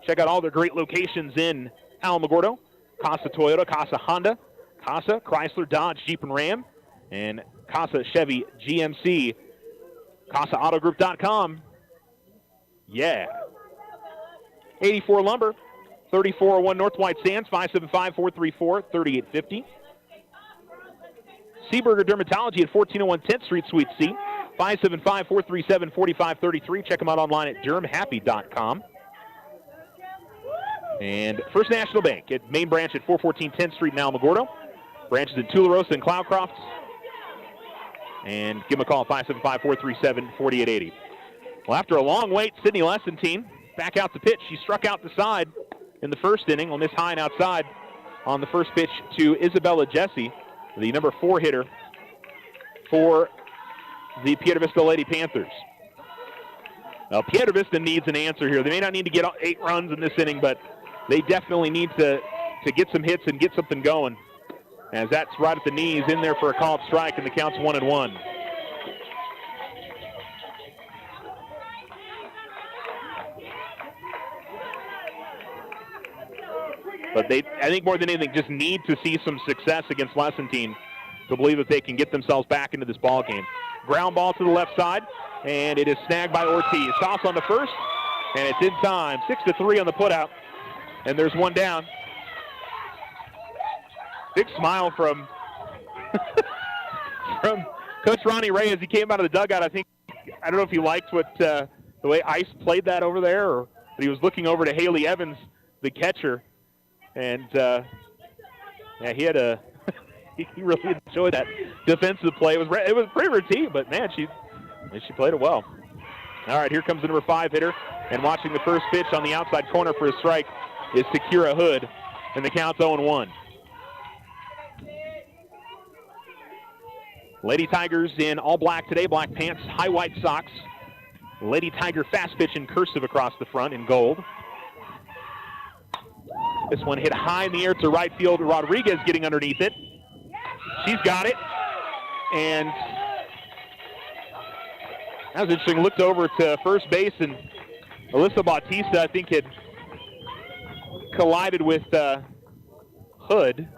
[SPEAKER 1] Check out all their great locations in Alamogordo. Casa Toyota, Casa Honda, Casa, Chrysler, Dodge, Jeep, and Ram, and Casa Chevy GMC. CasaAutoGroup.com. Yeah. 84 Lumber, 3401 North White Sands, 575-434-3850. Seaburger Dermatology at 1401 10th Street, Suite C, 575-437-4533. Check them out online at dermhappy.com. And First National Bank at main branch at 414 10th Street in Alamogordo. Branches in Tularosa and Cloudcroft. And give them a call at 575-437-4880. Well, after a long wait, Sydney Lessentine back out the pitch. She struck out the side in the first inning on this high and outside on the first pitch to Isabella Jesse, the number 4 hitter for the Piedra Vista Lady Panthers. Now, Piedra Vista needs an answer here. They may not need to get 8 runs in this inning, but they definitely need to get some hits and get something going, as that's right at the knees, in there for a called strike, and the count's 1-1. But I think more than anything, just need to see some success against Lessentine to believe that they can get themselves back into this ball game. Ground ball to the left side, and it is snagged by Ortiz. Toss on the first, and it's in time. 6-3 on the putout, and there's one down. Big smile from Coach Ronnie Ray as he came out of the dugout. I don't know if he liked what the way Ice played that over there, or but he was looking over to Haley Evans, the catcher, and he had he really enjoyed that defensive play. It was pretty routine, but man, she played it well. All right, here comes the number 5 hitter, and watching the first pitch on the outside corner for a strike is Takira Hood, and the count's 0-1. Lady Tigers in all black today, black pants, high white socks. Lady Tiger fast pitch in cursive across the front in gold. This one hit high in the air to right field. Rodriguez getting underneath it. She's got it. And that was interesting. Looked over to first base, and Alyssa Bautista, I think, had collided with Hood.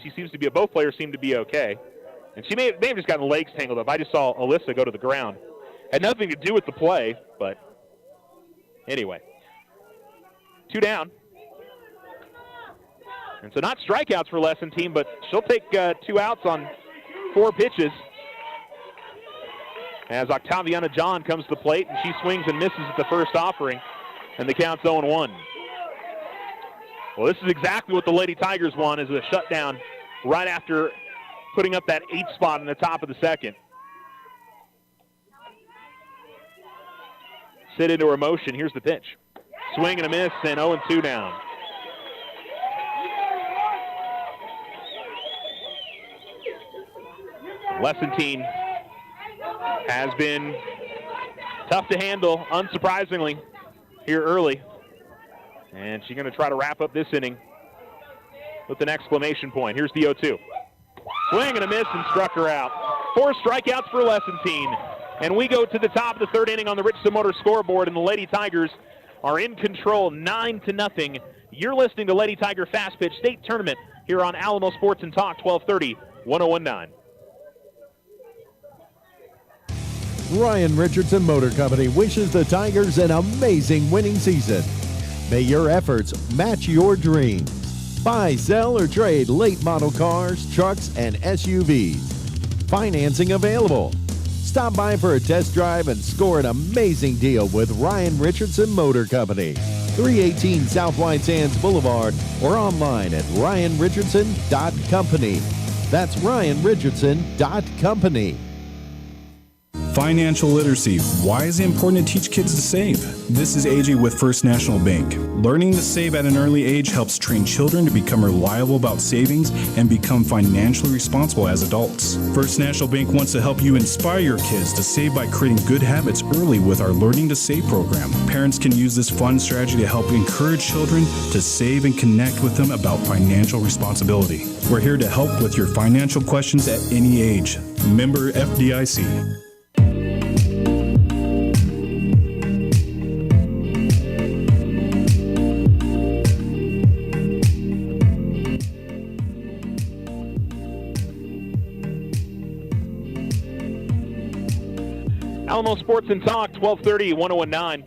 [SPEAKER 1] She seems to be, both players seem to be okay. And she may have just gotten legs tangled up. I just saw Alyssa go to the ground. Had nothing to do with the play, but anyway. 2 down. And so not strikeouts for Lessentine, but she'll take 2 outs on 4 pitches. As Octaviana John comes to the plate, and she swings and misses at the first offering, and the count's 0-1. Well, this is exactly what the Lady Tigers want, is a shutdown right after putting up that 8 spot in the top of the second. Sit into her motion. Here's the pitch. Swing and a miss, and 0-2 down. Lessentine has been tough to handle, unsurprisingly, here early. And she's going to try to wrap up this inning with an exclamation point. Here's the 0-2. Swing and a miss, and struck her out. 4 strikeouts for Lessentine. And we go to the top of the 3rd inning on the Richardson Motor scoreboard, and the Lady Tigers are in control 9-0. You're listening to Lady Tiger Fast Pitch State Tournament here on Alamo Sports and Talk, 1230, 1019.
[SPEAKER 3] Ryan Richardson Motor Company wishes the Tigers an amazing winning season. May your efforts match your dreams. Buy, sell, or trade late model cars, trucks, and SUVs. Financing available. Stop by for a test drive and score an amazing deal with Ryan Richardson Motor Company. 318 South White Sands Boulevard or online at ryanrichardson.company. That's ryanrichardson.company.
[SPEAKER 4] Financial literacy. Why is it important to teach kids to save? This is AJ with First National Bank. Learning to save at an early age helps train children to become reliable about savings and become financially responsible as adults. First National Bank wants to help you inspire your kids to save by creating good habits early with our Learning to Save program. Parents can use this fun strategy to help encourage children to save and connect with them about financial responsibility. We're here to help with your financial questions at any age. Member FDIC.
[SPEAKER 1] Alamo Sports and Talk, 1230, 1019.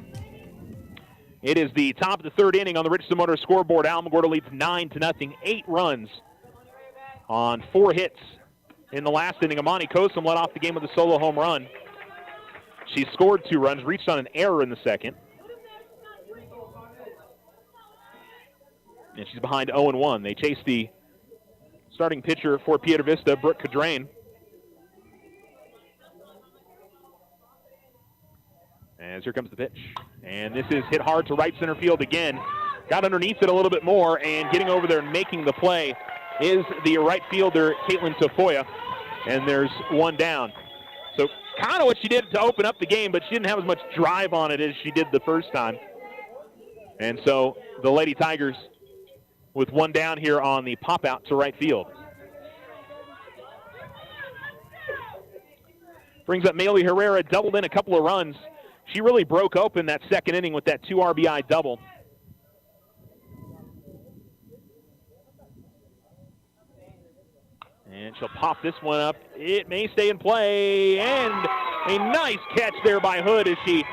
[SPEAKER 1] It is the top of the 3rd inning on the Richardson Motor scoreboard. Alamogordo leads 9-0, 8 runs on 4 hits in the last inning. Amani Kosum led off the game with a solo home run. She scored 2 runs, reached on an error in the second. And she's behind 0-1. They chase the starting pitcher for Piedra Vista, Brooke Cadrain. As here comes the pitch. And this is hit hard to right center field again. Got underneath it a little bit more, and getting over there and making the play is the right fielder, Caitlin Tafoya. And there's 1 down. So kind of what she did to open up the game, but she didn't have as much drive on it as she did the first time. And so the Lady Tigers with 1 down here on the pop out to right field. Brings up Maylee Herrera, doubled in a couple of runs. She really broke open that second inning with that 2 RBI double. And she'll pop this one up. It may stay in play. And a nice catch there by Hood as she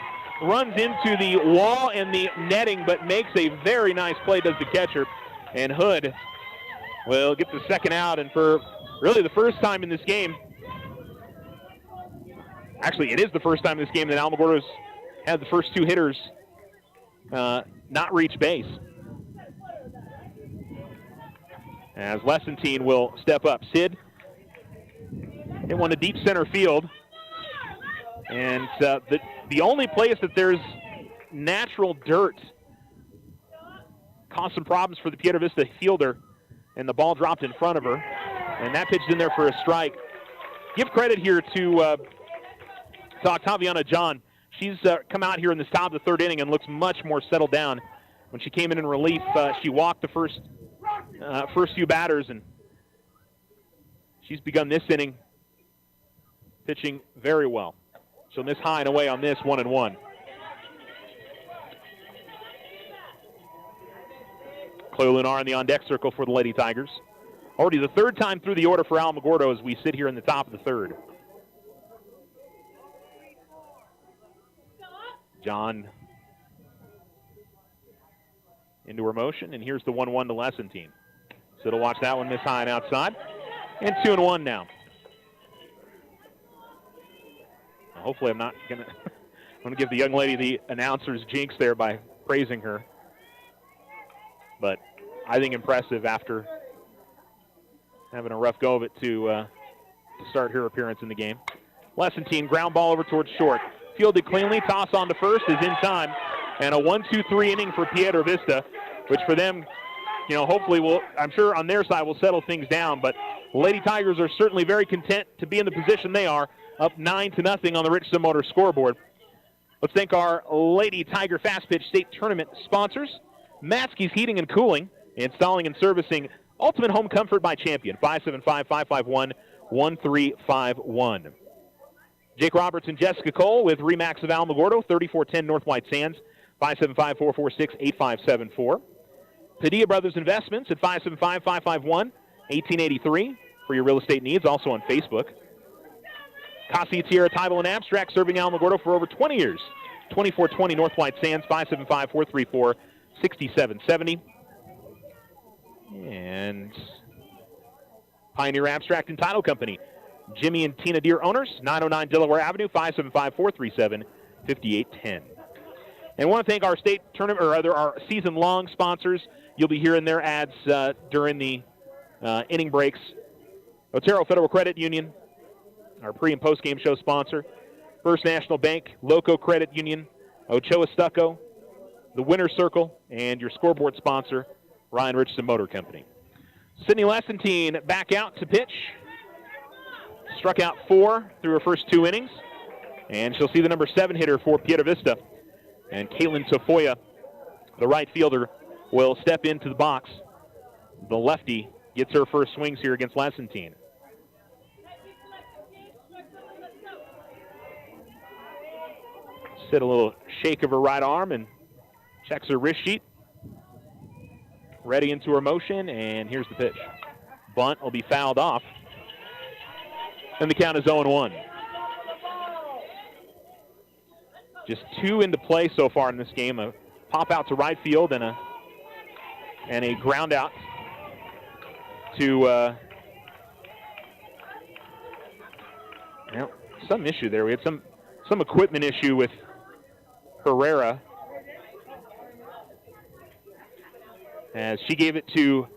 [SPEAKER 1] runs into the wall and the netting, but makes a very nice play, does the catcher. And Hood will get the second out. And for really the first time in this game, actually, it is the first time in this game that Alamogordo's had the first 2 hitters not reach base. As Lessentine will step up. Sid hit one to deep center field. And the only place that there's natural dirt caused some problems for the Piedra Vista fielder, and the ball dropped in front of her. And that pitched in there for a strike. Give credit here to Octaviana John. She's come out here in this top of the 3rd inning and looks much more settled down. When she came in relief, she walked the first few batters, and she's begun this inning pitching very well. She'll miss high and away on this, 1-1. Chloe Lunar in the on-deck circle for the Lady Tigers. Already the 3rd time through the order for Alamogordo as we sit here in the top of the 3rd. John into her motion, and here's the 1-1 to Lessentine. So to watch that one miss high and outside. And 2-1 now. Hopefully I'm not going to I'm going to give the young lady the announcer's jinx there by praising her. But I think impressive after having a rough go of it to start her appearance in the game. Lessentine, ground ball over towards short. Fielded cleanly, toss on to first is in time. And a 1-2-3 inning for Piedra Vista, which for them, hopefully I'm sure on their side will settle things down. But Lady Tigers are certainly very content to be in the position they are, up 9-0 on the Richardson Motor scoreboard. Let's thank our Lady Tiger Fast Pitch State Tournament sponsors. Matsky's Heating and Cooling, installing and servicing Ultimate Home Comfort by Champion, 575-551-1351. Jake Roberts and Jessica Cole with Remax of Alamogordo, 3410 North White Sands, 575-446-8574. Padilla Brothers Investments at 575-551-1883 for your real estate needs, also on Facebook. Casa Tierra Title and Abstract, serving Alamogordo for over 20 years. 2420 North White Sands, 575-434-6770. And Pioneer Abstract and Title Company. Jimmy and Tina Deere owners, 909 Delaware Avenue, 575-437-5810. And I want to thank our state tournament, or rather our season-long sponsors. You'll be hearing their ads during the inning breaks. Otero Federal Credit Union, our pre- and post-game show sponsor. First National Bank, Loco Credit Union, Ochoa Stucco, the Winner's Circle, and your scoreboard sponsor, Ryan Richardson Motor Company. Sydney Lessentine back out to pitch. Struck out 4 through her first 2 innings. And she'll see the number 7 hitter for Piedra Vista. And Caitlin Tafoya, the right fielder, will step into the box. The lefty gets her first swings here against Lessentine. Sit a little shake of her right arm and checks her wrist sheet. Ready into her motion, and here's the pitch. Bunt will be fouled off. And the count is 0-1. Just 2 into play so far in this game. A pop out to right field and a ground out to some issue there. We had some equipment issue with Herrera as she gave it to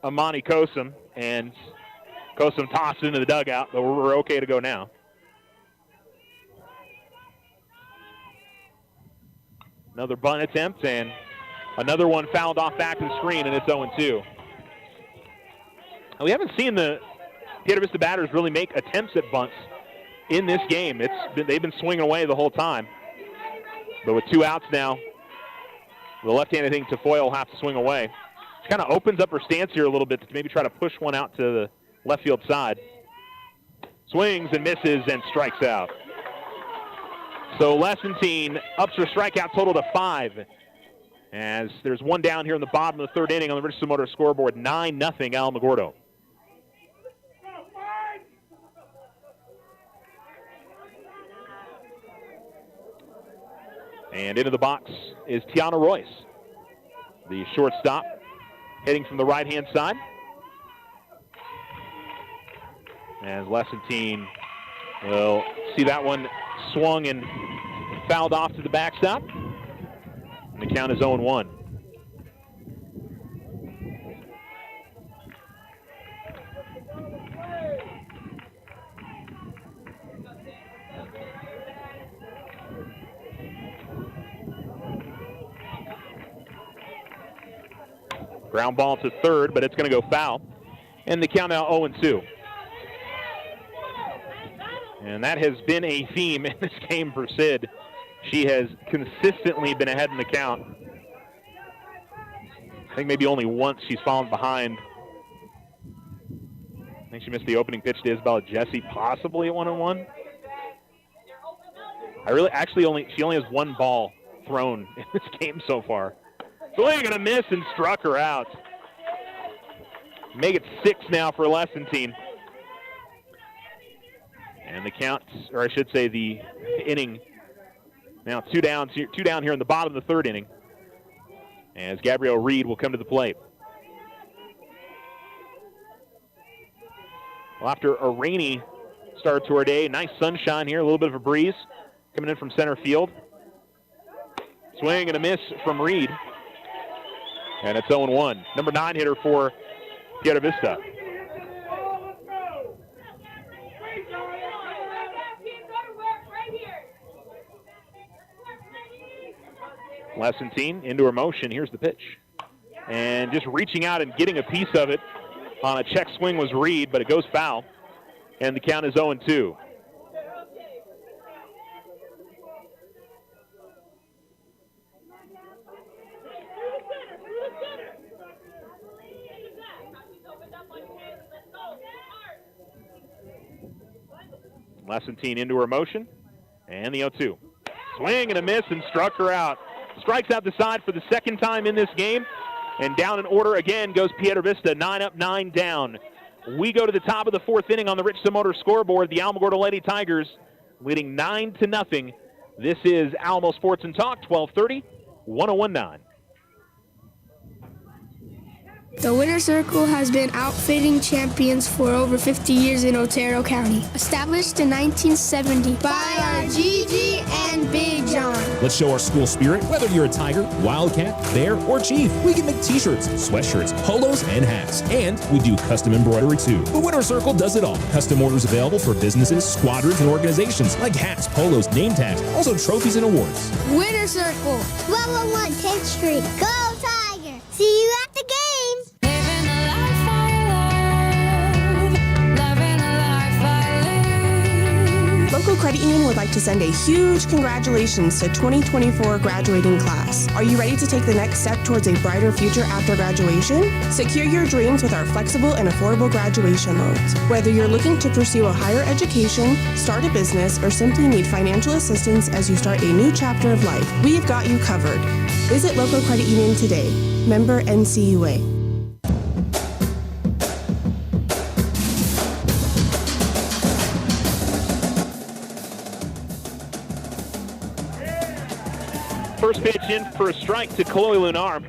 [SPEAKER 1] Amani Kosum, and Kosum tossed it into the dugout, but we're okay to go now. Another bunt attempt, and another one fouled off back to the screen, and it's 0-2. We haven't seen the Piedra Vista batters really make attempts at bunts in this game. They've been swinging away the whole time. But with 2 outs now, the left-handed thing, Tafoya will have to swing away. She kind of opens up her stance here a little bit to maybe try to push one out to the left field side. Swings and misses and strikes out. So Lessentine ups her strikeout total to 5. As there's one down here in the bottom of the 3rd inning on the Richardson Motor scoreboard, 9-0 Alamogordo. And into the box is Tiana Royce, the shortstop, hitting from the right-hand side. As Lessentine will see that one swung and fouled off to the backstop. And the count is 0-1. Ground ball to third, but it's going to go foul. And the count now 0-2. And that has been a theme in this game for Sid. She has consistently been ahead in the count. I think maybe only once she's fallen behind. I think she missed the opening pitch to Isabella Jesse, possibly at 1-1. She only has 1 ball thrown in this game so far. Swing and a miss and struck her out. Make it 6 now for Lessentine. And the count, or I should say the inning, now 2 down here in the bottom of the 3rd inning, as Gabrielle Reed will come to the plate. Well, after a rainy start to our day, nice sunshine here, a little bit of a breeze coming in from center field. Swing and a miss from Reed. And it's 0-1. Number 9 hitter for Piedra Vista. Lessentine into her motion. Here's the pitch. And just reaching out and getting a piece of it on a check swing was Reed, but it goes foul. And the count is 0-2. Lessentine into her motion, and the 0-2. Swing and a miss, and struck her out. Strikes out the side for the second time in this game, and down in order again goes Piedra Vista, 9 up, 9 down. We go to the top of the 4th inning on the Richardson Motor scoreboard. The Alamogordo Lady Tigers leading 9-0. This is Alamo Sports and Talk, 1230, 101.9.
[SPEAKER 5] The Winter Circle has been outfitting champions for over 50 years in Otero County. Established in 1970 by our Gigi and Big John.
[SPEAKER 2] Let's show our school spirit. Whether you're a Tiger, Wildcat, Bear, or Chief, we can make t-shirts, sweatshirts, polos, and hats. And we do custom embroidery too. The Winter Circle does it all. Custom orders available for businesses, squadrons, and organizations like hats, polos, name tags, also trophies and awards.
[SPEAKER 6] Winter Circle, 1201 10th Street. Go Tiger! See you at the games!
[SPEAKER 7] Local Credit Union would like to send a huge congratulations to 2024 graduating class. Are you ready to take the next step towards a brighter future after graduation? Secure your dreams with our flexible and affordable graduation loans. Whether you're looking to pursue a higher education, start a business, or simply need financial assistance as you start a new chapter of life, we've got you covered. Visit Local Credit Union today. Member NCUA.
[SPEAKER 1] First pitch in for a strike to Chloe Lunar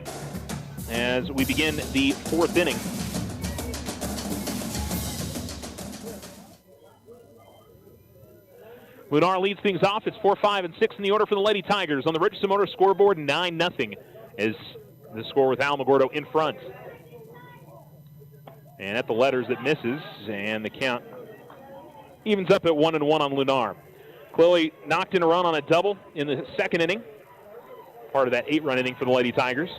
[SPEAKER 1] as we begin the 4th inning. Lunar leads things off. It's 4, 5, and 6 in the order for the Lady Tigers. On the Richardson Motor scoreboard, 9-0 is the score with Alamogordo in front. And at the letters, it misses, and the count evens up at 1-1 on Lunar. Chloe knocked in a run on a double in the 2nd inning. Part of that 8-run inning for the Lady Tigers.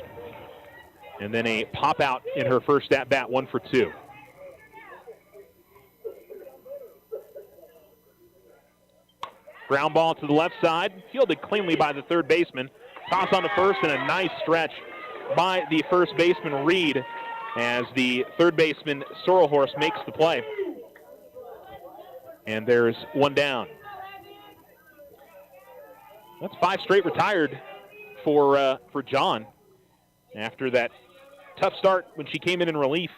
[SPEAKER 1] And then a pop out in her first at-bat, 1 for 2. Ground ball to the left side, fielded cleanly by the third baseman. Toss on to first, and a nice stretch by the first baseman, Reed, as the third baseman, Sorrelhorst, makes the play. And there's 1 down. That's 5 straight retired for John after that tough start when she came in relief,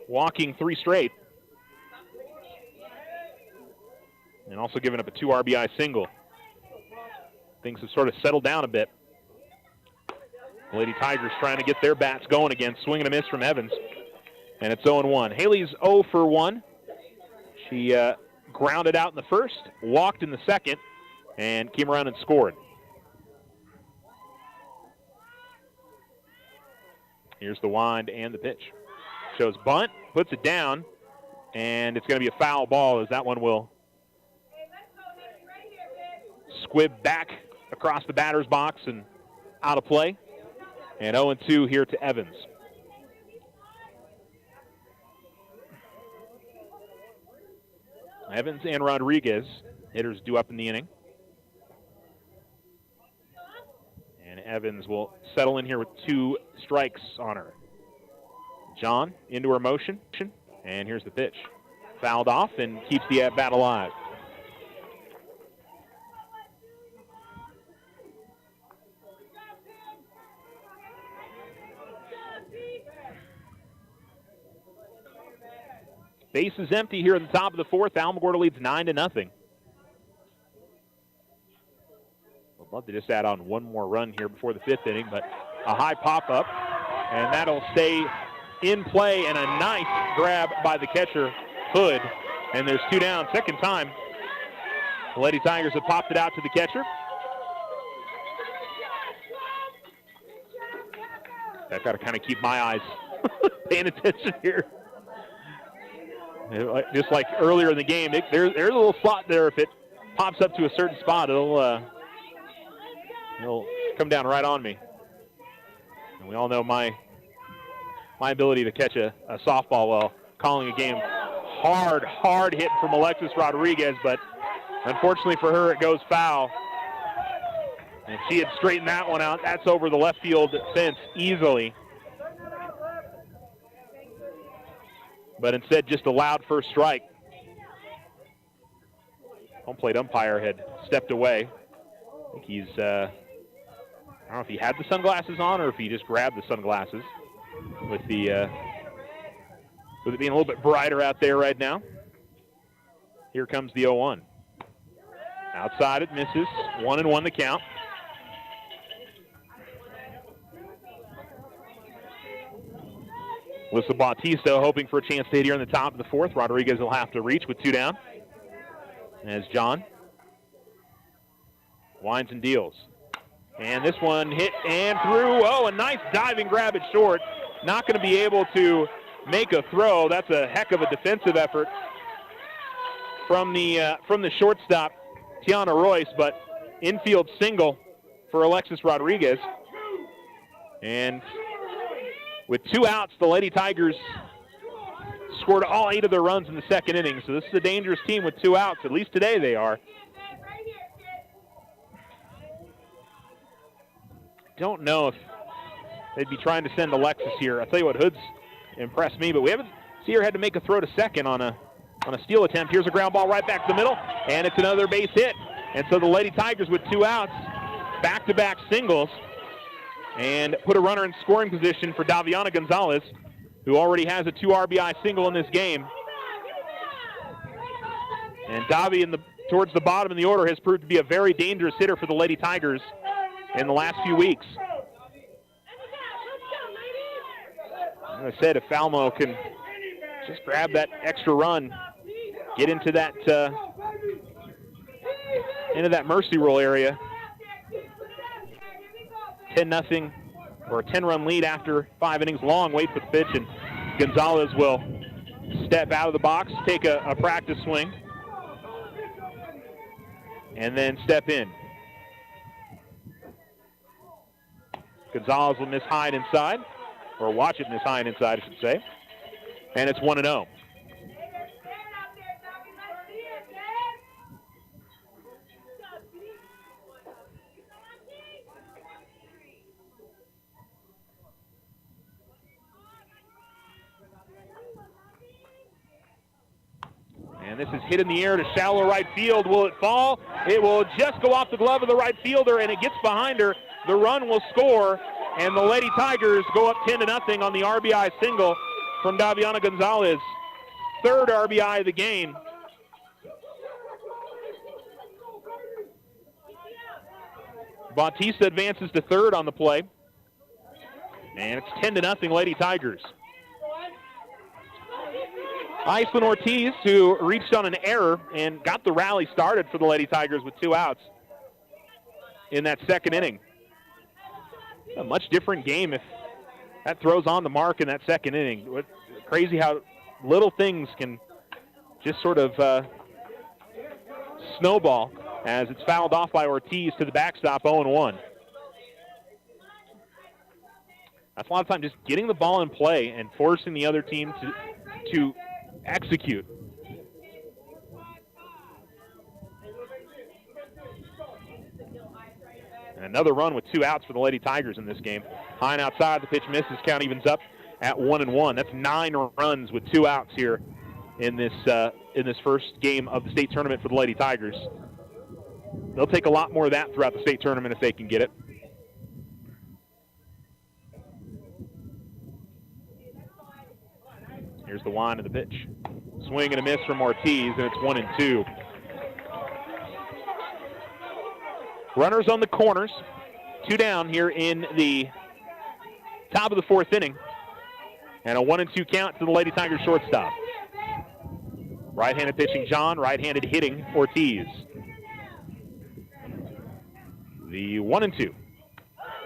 [SPEAKER 1] walking 3 straight, and also giving up a 2 RBI single. Things have sort of settled down a bit. The Lady Tigers trying to get their bats going again. Swing and a miss from Evans, and it's 0-1. Haley's 0 for 1. She grounded out in the first, walked in the second, and came around and scored. Here's the wind and the pitch. Shows bunt, puts it down, and it's going to be a foul ball as that one will squib back across the batter's box and out of play. And 0-2 here to Evans. Evans and Rodriguez, hitters due up in the inning. And Evans will settle in here with 2 strikes on her. John into her motion, and here's the pitch. Fouled off and keeps the at-bat alive. Base is empty here at the top of the 4th. Alamogordo leads 9-0. I'd love to just add on 1 more run here before the 5th inning, but a high pop-up, and that'll stay in play, and a nice grab by the catcher, Hood. And there's 2 down. Second time the Lady Tigers have popped it out to the catcher. I've got to kind of keep my eyes paying attention here. Just like earlier in the game, there's a little slot there. If it pops up to a certain spot, it'll come down right on me. And we all know my ability to catch a softball while calling a game. Hard hit from Alexis Rodriguez, but unfortunately for her, it goes foul. And she had straightened that one out. That's over the left field fence easily. But instead just allowed first strike. Home plate umpire had stepped away. I think he's, I don't know if he had the sunglasses on or if he just grabbed the sunglasses with it being a little bit brighter out there right now. Here comes the 0-1. Outside it misses. 1-1 the count. Alyssa Bautista hoping for a chance to hit here in the top of the 4th. Rodriguez will have to reach with 2 down. As John winds and deals. And this one hit and through. Oh, a nice diving grab at short. Not going to be able to make a throw. That's a heck of a defensive effort from the shortstop, Tiana Royce, but infield single for Alexis Rodriguez. And with 2 outs, the Lady Tigers scored all 8 of their runs in the second inning. So this is a dangerous team with 2 outs. At least today they are. Don't know if they'd be trying to send Alexis here. I'll tell you what, Hood's impressed me, but we haven't seen her had to make a throw to second on a steal attempt. Here's a ground ball right back to the middle, and it's another base hit. And so the Lady Tigers with 2 outs, back-to-back singles, and put a runner in scoring position for Daviana Gonzalez, who already has a 2 RBI single in this game. And Davi towards the bottom of the order has proved to be a very dangerous hitter for the Lady Tigers in the last few weeks. As I said, if Falmo can just grab that extra run, get into that mercy rule area, 10-0 or a 10-run lead after 5 innings. Long wait for the pitch, and Gonzalez will step out of the box, take a practice swing, and then step in. Gonzalez will miss high and inside, or watch it miss high and inside, I should say. And it's 1-0. And this is hit in the air to shallow right field. Will it fall? It will just go off the glove of the right fielder, and it gets behind her. The run will score, and the Lady Tigers go up 10-0 on the RBI single from Daviana Gonzalez. 3rd RBI of the game. Bautista advances to 3rd on the play. And it's 10-0 Lady Tigers. Iceland Ortiz, who reached on an error and got the rally started for the Lady Tigers with 2 outs in that second inning. A much different game if that throws on the mark in that second inning. Crazy how little things can just sort of snowball as it's fouled off by Ortiz to the backstop, 0-1. That's a lot of time just getting the ball in play and forcing the other team to execute. And another run with 2 outs for the Lady Tigers in this game. High and outside, the pitch misses, count evens up at 1-1. That's 9 runs with 2 outs here in this first game of the state tournament for the Lady Tigers. They'll take a lot more of that throughout the state tournament if they can get it. Here's the wind of the pitch. Swing and a miss from Ortiz, and it's 1-2. Runners on the corners. 2 down here in the top of the 4th inning. And a 1-2 count to the Lady Tigers shortstop. Right-handed pitching John, right-handed hitting Ortiz. The 1-2.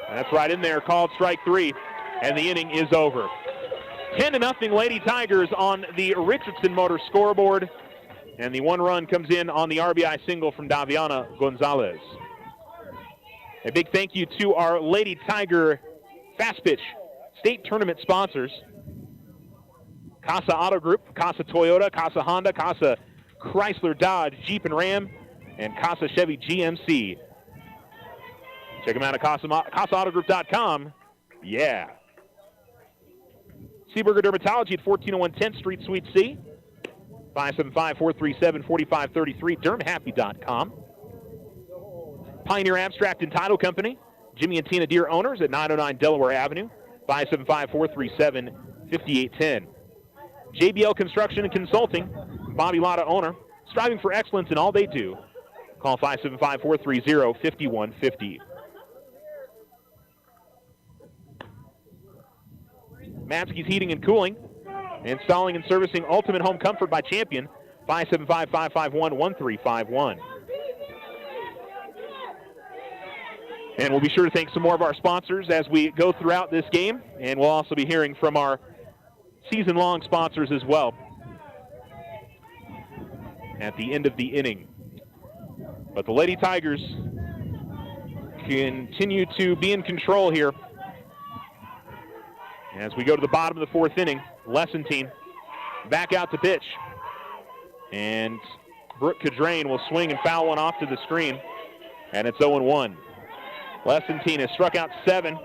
[SPEAKER 1] That's right in there, called strike 3, and the inning is over. 10-0 Lady Tigers on the Richardson Motor scoreboard, and the 1 run comes in on the RBI single from Daviana Gonzalez. A big thank you to our Lady Tiger Fast Pitch State Tournament sponsors. Casa Auto Group, Casa Toyota, Casa Honda, Casa Chrysler Dodge, Jeep and Ram, and Casa Chevy GMC. Check them out at CasaAutoGroup.com. Yeah. Seaburger Dermatology at 1401 10th Street, Suite C. 575-437-4533, DermHappy.com. Pioneer Abstract and Title Company, Jimmy and Tina Deere owners at 909 Delaware Avenue, 575-437-5810. JBL Construction and Consulting, Bobby Lotta owner, striving for excellence in all they do. Call 575-430-5150. Mansky's Heating and Cooling, installing and servicing ultimate home comfort by Champion, 575-551-1351. And we'll be sure to thank some more of our sponsors as we go throughout this game, and we'll also be hearing from our season-long sponsors as well at the end of the inning. But the Lady Tigers continue to be in control here. As we go to the bottom of the 4th inning, Lessentine back out to pitch. And Brooke Cadrain will swing and foul one off to the screen, and it's 0-1. Lessentine has struck out 7,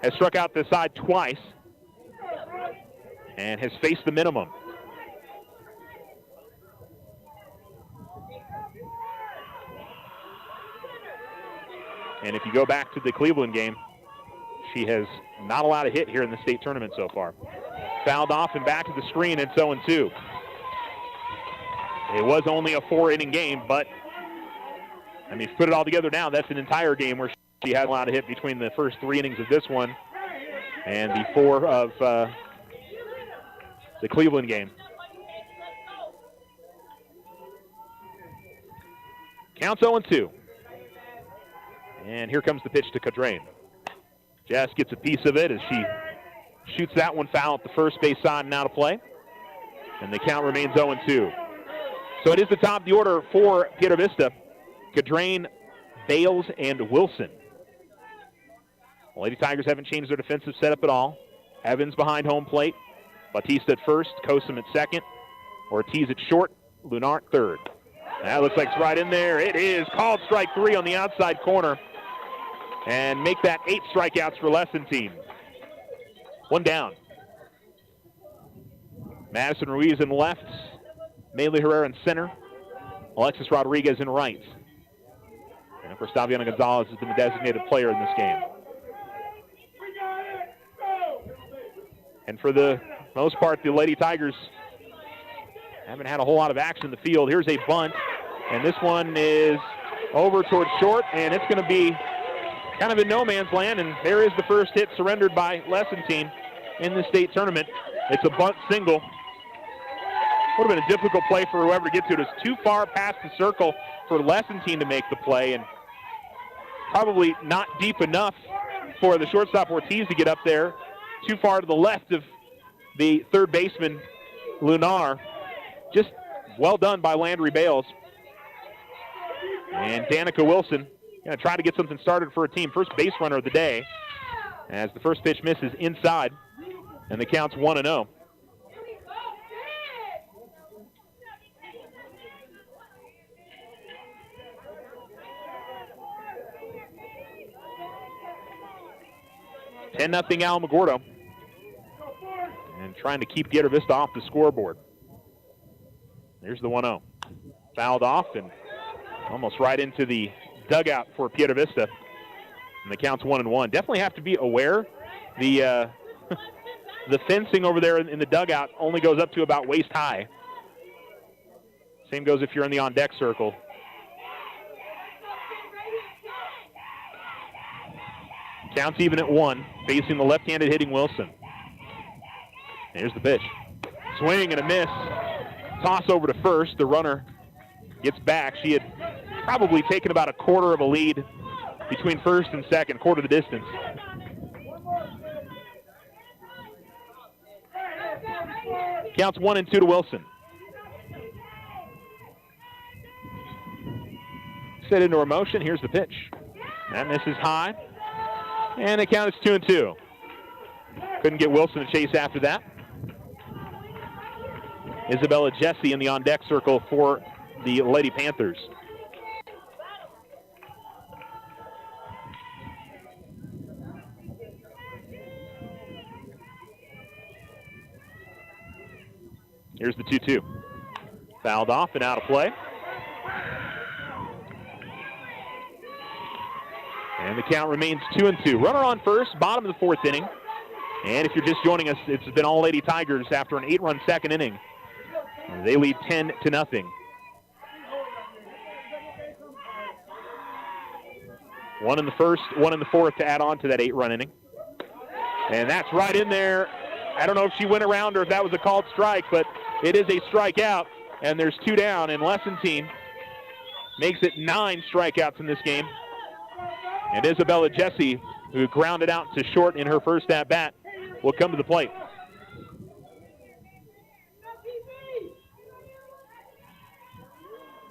[SPEAKER 1] has struck out the side twice, and has faced the minimum. And if you go back to the Cleveland game, she has not allowed a hit here in the state tournament so far. Fouled off and back to the screen, it's 0-2. It was only a 4-inning game, but, I mean, if you put it all together now, that's an entire game where she hasn't allowed a hit between the first 3 innings of this one and the 4 of the Cleveland game. Counts 0-2. And here comes the pitch to Cadrain. Jess gets a piece of it as she shoots that one foul at the first base side and out of play. And the count remains 0-2. So it is the top of the order for Piedra Vista. Cadrain, Bales, and Wilson. The Lady Tigers haven't changed their defensive setup at all. Evans behind home plate. Batista at first, Kosum at second. Ortiz at short, Lunar at third. That looks like it's right in there. It is called strike 3 on the outside corner. And make that 8 strikeouts for Lessentine. 1 down. Madison Ruiz in left. Maylee Herrera in center. Alexis Rodriguez in right. And of course, Daviana Gonzalez has been the designated player in this game. And for the most part, the Lady Tigers haven't had a whole lot of action in the field. Here's a bunt, and this one is over towards short, and it's going to be kind of in no man's land, and there is the first hit surrendered by Lessentine in the state tournament. It's a bunt single. Would have been a difficult play for whoever to get to it. It's too far past the circle for Lessentine to make the play, and probably not deep enough for the shortstop Ortiz to get up there. Too far to the left of the third baseman, Lunar. Just well done by Landry Bales. And Danica Wilson going to try to get something started for a team. First base runner of the day as the first pitch misses inside, and the count's 1-0. Nothing Alamogordo, and trying to keep Piedra Vista off the scoreboard. There's the 1-0. Fouled off and almost right into the dugout for Piedra Vista. And the count's 1-1. Definitely have to be aware. The the fencing over there in the dugout only goes up to about waist high. Same goes if you're in the on-deck circle. Counts even at 1, facing the left-handed hitting Wilson. Here's the pitch. Swing and a miss. toss over to first. The runner gets back. She had probably taken about a quarter of a lead between first and second, quarter of the distance. Counts 1-2 to Wilson. Set into her motion. Here's the pitch. That misses high. And the count is 2-2. Couldn't get Wilson to chase after that. Isabella Jesse in the on-deck circle for the Lady Panthers. Here's the 2-2. Fouled off and out of play. And the count remains 2-2. Runner on first, bottom of the fourth inning. And if you're just joining us, it's been all Lady Tigers after an 8-run second inning. They lead 10-0. One in the first, one in the fourth to add on to that 8-run inning. And that's right in there. I don't know if she went around or if that was a called strike, but it is a strikeout, and there's 2 down, and Lessentine makes it 9 strikeouts in this game. And Isabella Jesse, who grounded out to short in her first at-bat, will come to the plate.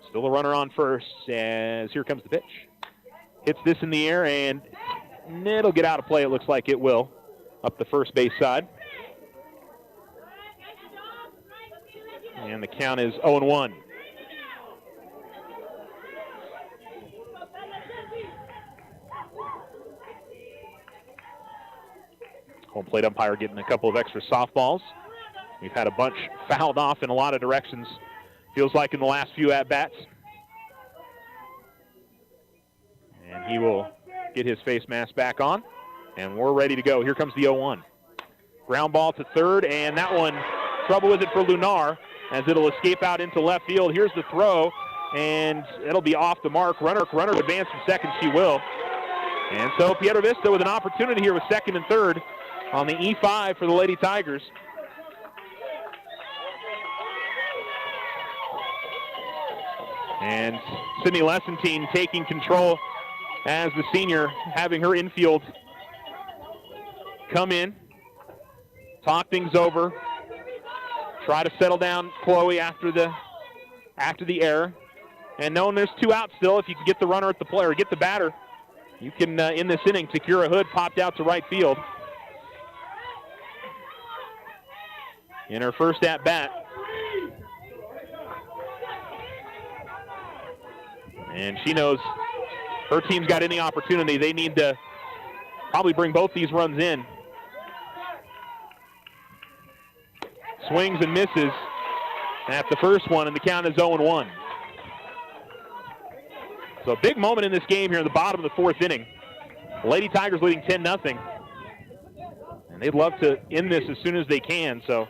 [SPEAKER 1] Still a runner on first as here comes the pitch. Hits this in the air, and it'll get out of play. It looks like it will, up the first base side. And the count is 0-1. Home plate umpire getting a couple of extra softballs. We've had a bunch fouled off in a lot of directions, feels like in the last few at-bats. And he will get his face mask back on, and we're ready to go. Here comes the 0-1. Ground ball to third, and that one, trouble with it for Lunar, as it'll escape out into left field. Here's the throw, and it'll be off the mark. Runner to advance to second, she will. And so Piedra Vista with an opportunity here with second and third on the E5 for the Lady Tigers. And Sydney Lessentine taking control as the senior, having her infield come in, talk things over, try to settle down Chloe after the error. And knowing there's 2 out still, if you can get the runner at the play or get the batter, you can, in this inning, Takira Hood popped out to right field. In her first at-bat. And she knows her team's got any opportunity. They need to probably bring both these runs in. Swings and misses at the first one, and the count is 0-1. So a big moment in this game here in the bottom of the fourth inning. Lady Tigers leading 10-0. And they'd love to end this as soon as they can, so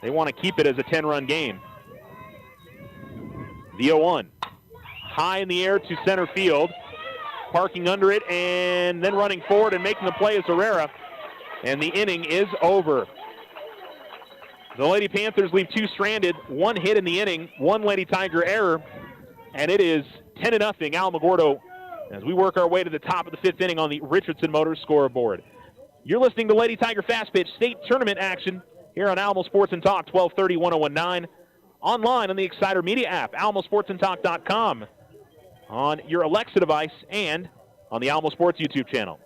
[SPEAKER 1] they want to keep it as a 10-run game. The 0-1. High in the air to center field. Parking under it and then running forward and making the play is Herrera. And the inning is over. The Lady Panthers leave 2 stranded, 1 hit in the inning, 1 Lady Tiger error, and it is 10-0 Alamogordo as we work our way to the top of the 5th inning on the Richardson Motors scoreboard. You're listening to Lady Tiger Fast Pitch State Tournament action here on Alamo Sports and Talk, 1230, 1019. Online on the Exciter Media app, alamosportsandtalk.com, on your Alexa device, and on the Alamo Sports YouTube channel.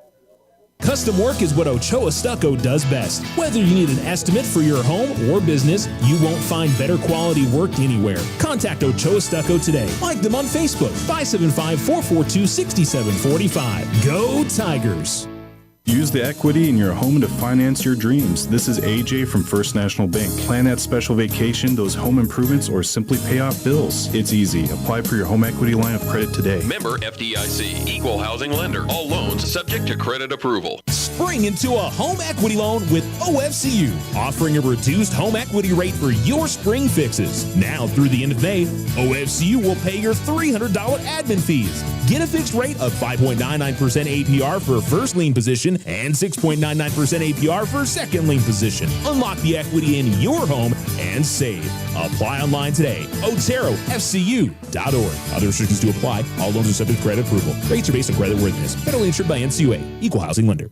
[SPEAKER 2] Custom work is what Ochoa Stucco does best. Whether you need an estimate for your home or business, you won't find better quality work anywhere. Contact Ochoa Stucco today. Like them on Facebook, 575-442-6745. Go Tigers!
[SPEAKER 4] Use the equity in your home to finance your dreams. This is AJ from First National Bank. Plan that special vacation, those home improvements, or simply pay off bills. It's easy. Apply for your home equity line of credit today.
[SPEAKER 8] Member FDIC, equal housing lender. All loans subject to credit approval.
[SPEAKER 2] spring into a home equity loan with OFCU, offering a reduced home equity rate for your spring fixes. Now through the end of May, OFCU will pay your $300 admin fees. Get a fixed rate of 5.99% APR for first lien position and 6.99% APR for second lien position. Unlock the equity in your home and save. Apply online today. OteroFCU.org. Other restrictions to apply. All loans are subject to credit approval. Rates are based on credit worthiness. Federally insured by NCUA. Equal housing lender.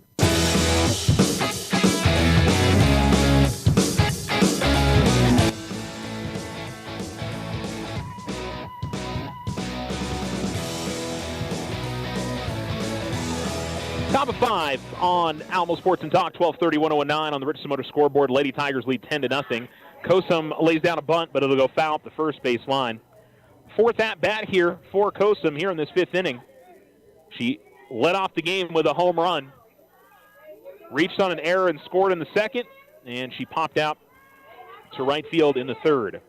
[SPEAKER 1] Top of 5 on Alamo Sports and Talk, 1230-1019 on the Richardson Motor scoreboard. Lady Tigers lead 10-0. Kosum lays down a bunt, but it'll go foul at the first base line. Fourth at-bat here for Kosum here in this fifth inning. She led off the game with a home run, reached on an error and scored in the second, and she popped out to right field in the third.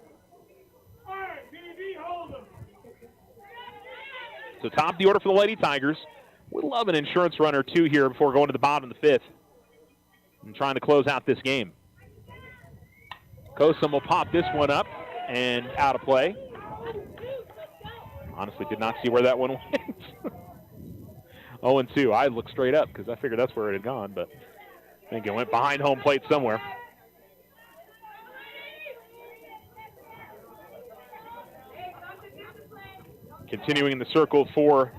[SPEAKER 1] So top of the order for the Lady Tigers. Would love an insurance run or two here before going to the bottom of the fifth and trying to close out this game. Kosum will pop this one up and out of play. Honestly, did not see where that one went. 0-2. I looked straight up because I figured that's where it had gone, but I think it went behind home plate somewhere. Continuing in the circle for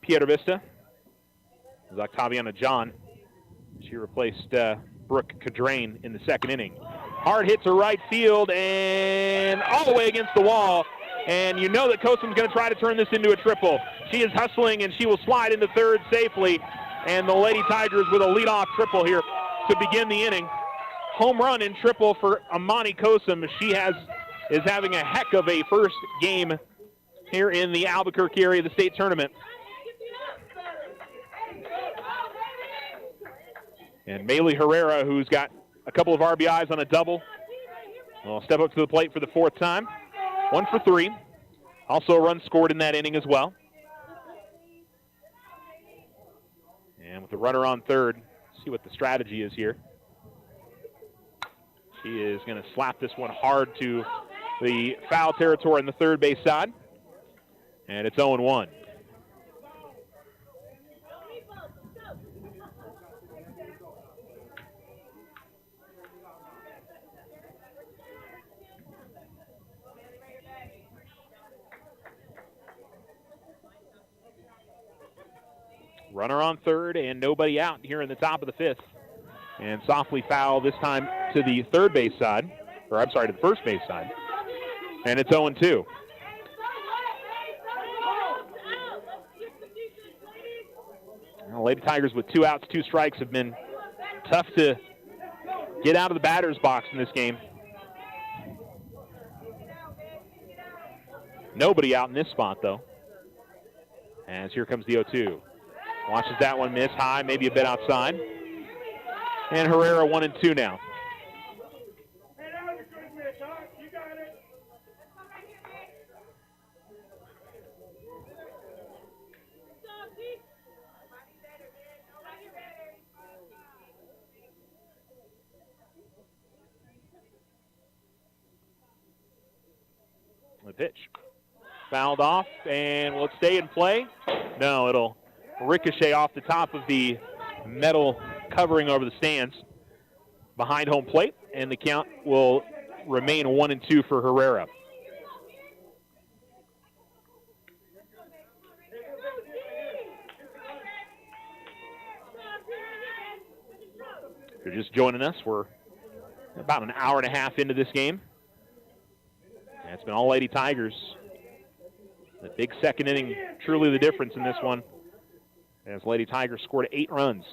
[SPEAKER 1] Piedra Vista is Octaviana John. She replaced Brooke Cadrain in the second inning. Hard hit to right field and all the way against the wall. And you know that Kosum's going to try to turn this into a triple. She is hustling and she will slide into third safely. And the Lady Tigers with a leadoff triple here to begin the inning. Home run and triple for Amani Kosum. She is having a heck of a first game here in the Albuquerque area of the state tournament. And Maylee Herrera, who's got a couple of RBIs on a double, will step up to the plate for the fourth time. 1 for 3. Also a run scored in that inning as well. And with the runner on third, see what the strategy is here. She is going to slap this one hard to the foul territory on the third base side. And it's 0-1. Runner on third and nobody out here in the top of the fifth. And softly foul this time to the third base side, or I'm sorry, to the first base side. And it's 0-2. Well, Lady Tigers with 2 outs, 2 strikes have been tough to get out of the batter's box in this game. Nobody out in this spot, though. As here comes the 0-2. Watches that one miss high, maybe a bit outside. And Herrera 1-2 now. The pitch. Fouled off, and will it stay in play? No, it'll ricochet off the top of the metal covering over the stands behind home plate, and the count will remain 1-2 for Herrera. If you're just joining us, we're about an hour and a half into this game. And it's been all Lady Tigers. The big second inning, truly the difference in this one, as Lady Tigers scored 8 runs.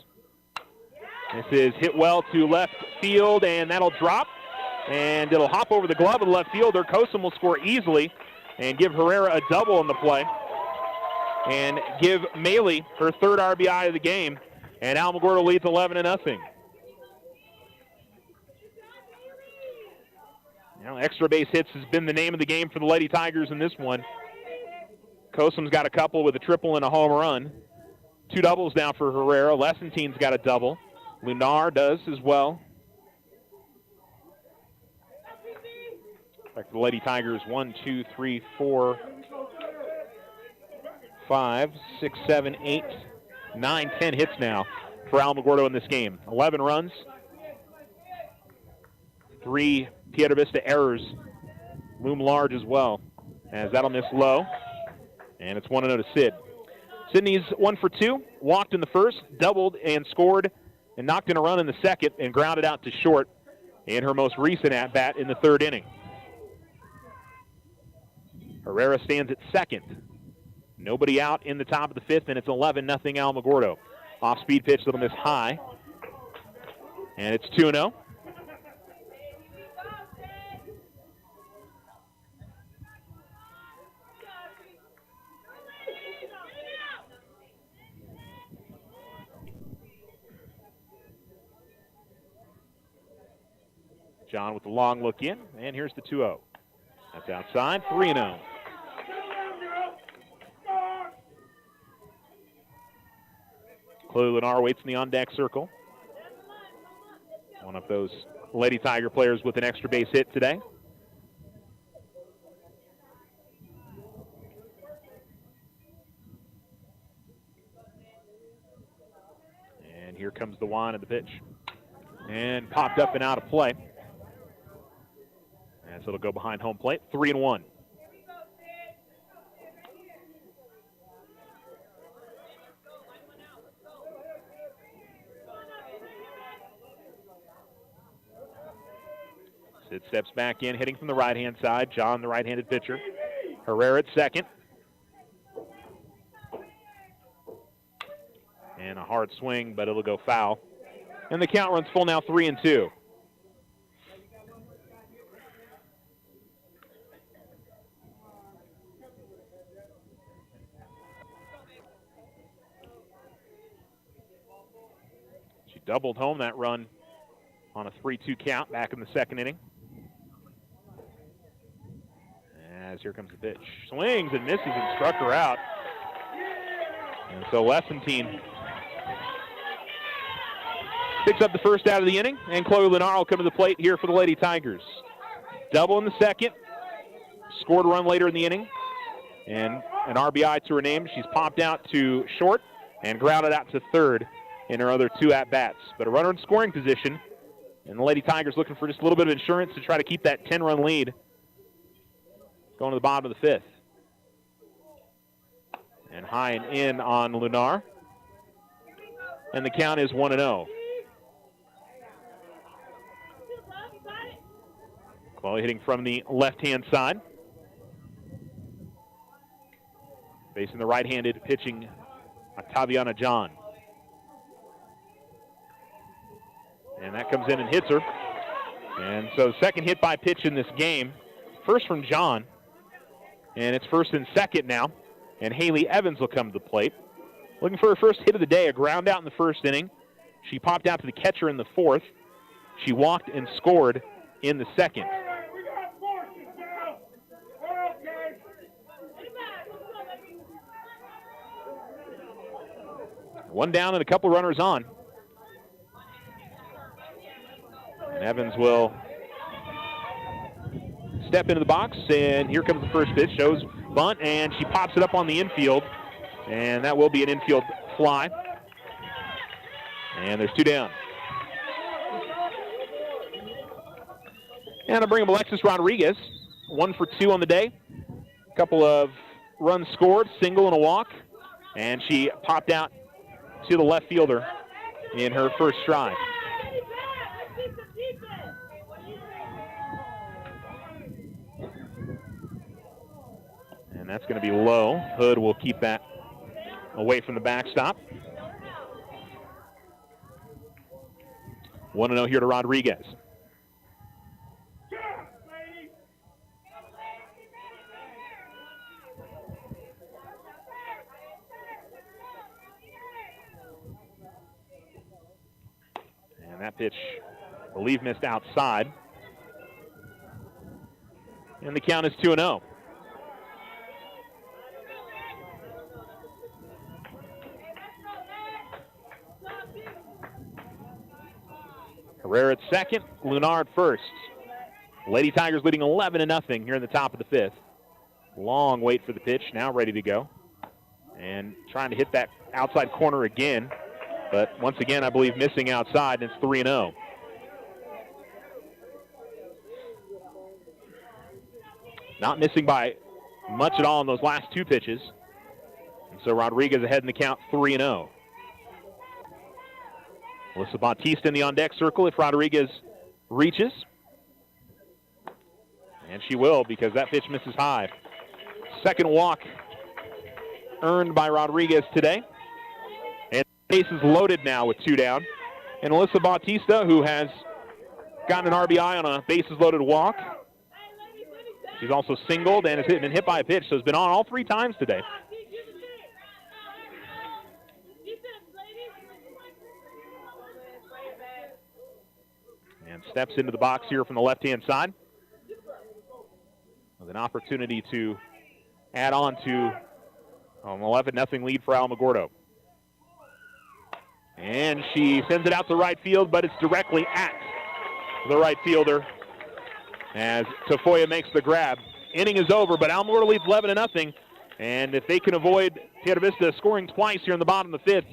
[SPEAKER 1] This is hit well to left field, and that'll drop. And it'll hop over the glove of the left fielder. Kosum will score easily and give Herrera a double on the play. And give Maylee her third RBI of the game. And Alamogordo leads 11-0. Now, extra base hits has been the name of the game for the Lady Tigers in this one. Kosum's got a couple with a triple and a home run. 2 doubles now for Herrera. Lessentine's got a double. Lunar does as well. Back to the Lady Tigers. 1, 2, 3, 4, 5, 6, 7, 8, 9, 10 hits now for Alamogordo in this game. 11 runs. 3 Piedra Vista errors loom large as well, as that'll miss low. And it's 1-0 to Sid. Sydney's 1 for 2, walked in the first, doubled and scored, and knocked in a run in the second, and grounded out to short in her most recent at-bat in the 3rd inning. Herrera stands at second. Nobody out in the top of the 5th, and it's 11-0 Alamogordo. Off-speed pitch that'll miss high. And it's 2-0. John with the long look in, and here's the 2-0. That's outside, 3-0. Chloe Lennar waits in the on-deck circle. One of those Lady Tiger players with an extra base hit today. And here comes the wind of the pitch. And popped up and out of play. And so it'll go behind home plate, 3-1. Sid steps back in, hitting from the right-hand side. John, the right-handed pitcher. Herrera at second. And a hard swing, but it'll go foul. And the count runs full now, 3-2. She doubled home that run on a 3-2 count back in the 2nd inning. As here comes the pitch. Swings and misses and struck her out. And so Lessentine picks up the first out of the inning, and Chloe Lennar will come to the plate here for the Lady Tigers. Double in the 2nd. Scored a run later in the inning. And an RBI to her name. She's popped out to short and grounded out to 3rd in her other 2 at-bats. But a runner in scoring position, and the Lady Tigers looking for just a little bit of insurance to try to keep that 10-run lead going to the bottom of the 5th. And high and in on Lunar. And the count is 1-0. Chloe hitting from the left-hand side. Facing the right-handed pitching Octaviana John. And that comes in and hits her. And so 2nd hit by pitch in this game. First from John. And it's 1st and 2nd now. And Haley Evans will come to the plate. Looking for her first hit of the day, a ground out in the 1st inning. She popped out to the catcher in the 4th. She walked and scored in the 2nd. One down and a couple runners on. And Evans will step into the box, and here comes the first pitch. Shows bunt, and she pops it up on the infield, and that will be an infield fly. And there's 2 down. And I bring up Alexis Rodriguez, 1 for 2 on the day. A couple of runs scored, single and a walk, and she popped out to the left fielder in her first stride. And that's going to be low. Hood will keep that away from the backstop. 1-0 here to Rodriguez. And that pitch, I believe, missed outside. And the count is 2-0. Herrera at second, Lunar at first. Lady Tigers leading 11-0 here in the top of the fifth. Long wait for the pitch, now ready to go. And trying to hit that outside corner again. But once again, I believe missing outside, and it's 3-0. Not missing by much at all in those last two pitches. And so Rodriguez ahead in the count, 3-0. Alyssa Bautista in the on-deck circle if Rodriguez reaches. And she will, because that pitch misses high. Second walk earned by Rodriguez today. And the base is loaded now with two down. And Alyssa Bautista, who has gotten an RBI on a bases loaded walk. She's also singled and has been hit by a pitch, so has been on all three times today. And steps into the box here from the left-hand side with an opportunity to add on to an 11-0 lead for Alamogordo. And she sends it out to right field, but it's directly at the right fielder as Tafoya makes the grab. Inning is over, but Alamogordo leads 11-0. And if they can avoid Piedra Vista scoring twice here in the bottom of the fifth,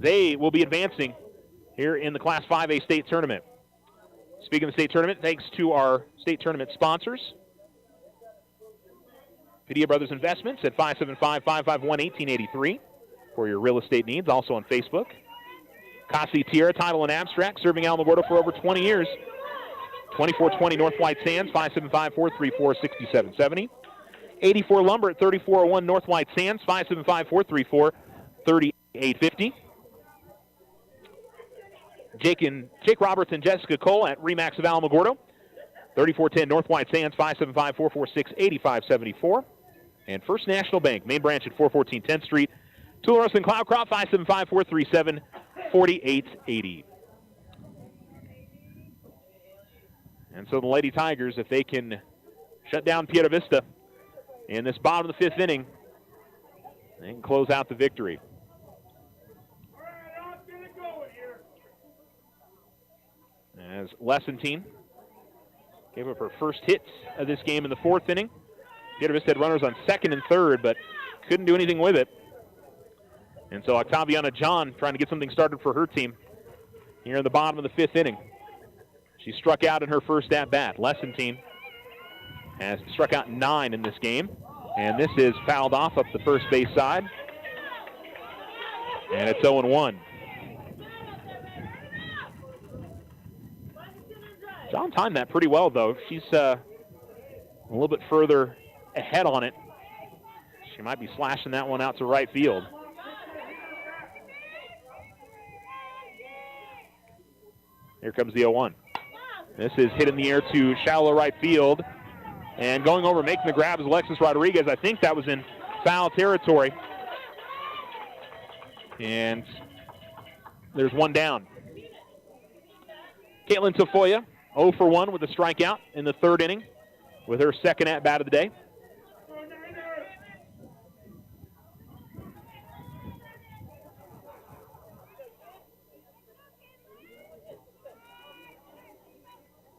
[SPEAKER 1] they will be advancing here in the Class 5A state tournament. Speaking of the state tournament, thanks to our state tournament sponsors. Padilla Brothers Investments at 575-551-1883 for your real estate needs. Also on Facebook. Kasi Tierra, Title and Abstract, serving Alamogordo for over 20 years. 2420 North White Sands, 575-434-6770. 84 Lumber at 3401 North White Sands, 575-434-3850. Jake Roberts and Jessica Cole at Remax of Alamogordo, 3410 North White Sands, 575-446-8574. And First National Bank, main branch at 414 10th Street. Tularosa and Cloudcroft, 575-437-4880. And so the Lady Tigers, if they can shut down Piedra Vista in this bottom of the fifth inning, they can close out the victory. As Lessentine gave up her first hits of this game in the fourth inning. Piedra Vista had runners on second and third, but couldn't do anything with it. And so Octaviana John trying to get something started for her team here in the bottom of the fifth inning. She struck out in her first at-bat. Lessentine has struck out 9 in this game. And this is fouled off up the first base side. And it's 0-1. John timed that pretty well, though. She's a little bit further ahead on it. She might be slashing that one out to right field. Here comes the 0-1. This is hit in the air to shallow right field. And going over making the grab is Alexis Rodriguez. I think that was in foul territory. And there's one down. Caitlin Tafoya, 0 for 1 with a strikeout in the third inning with her second at-bat of the day.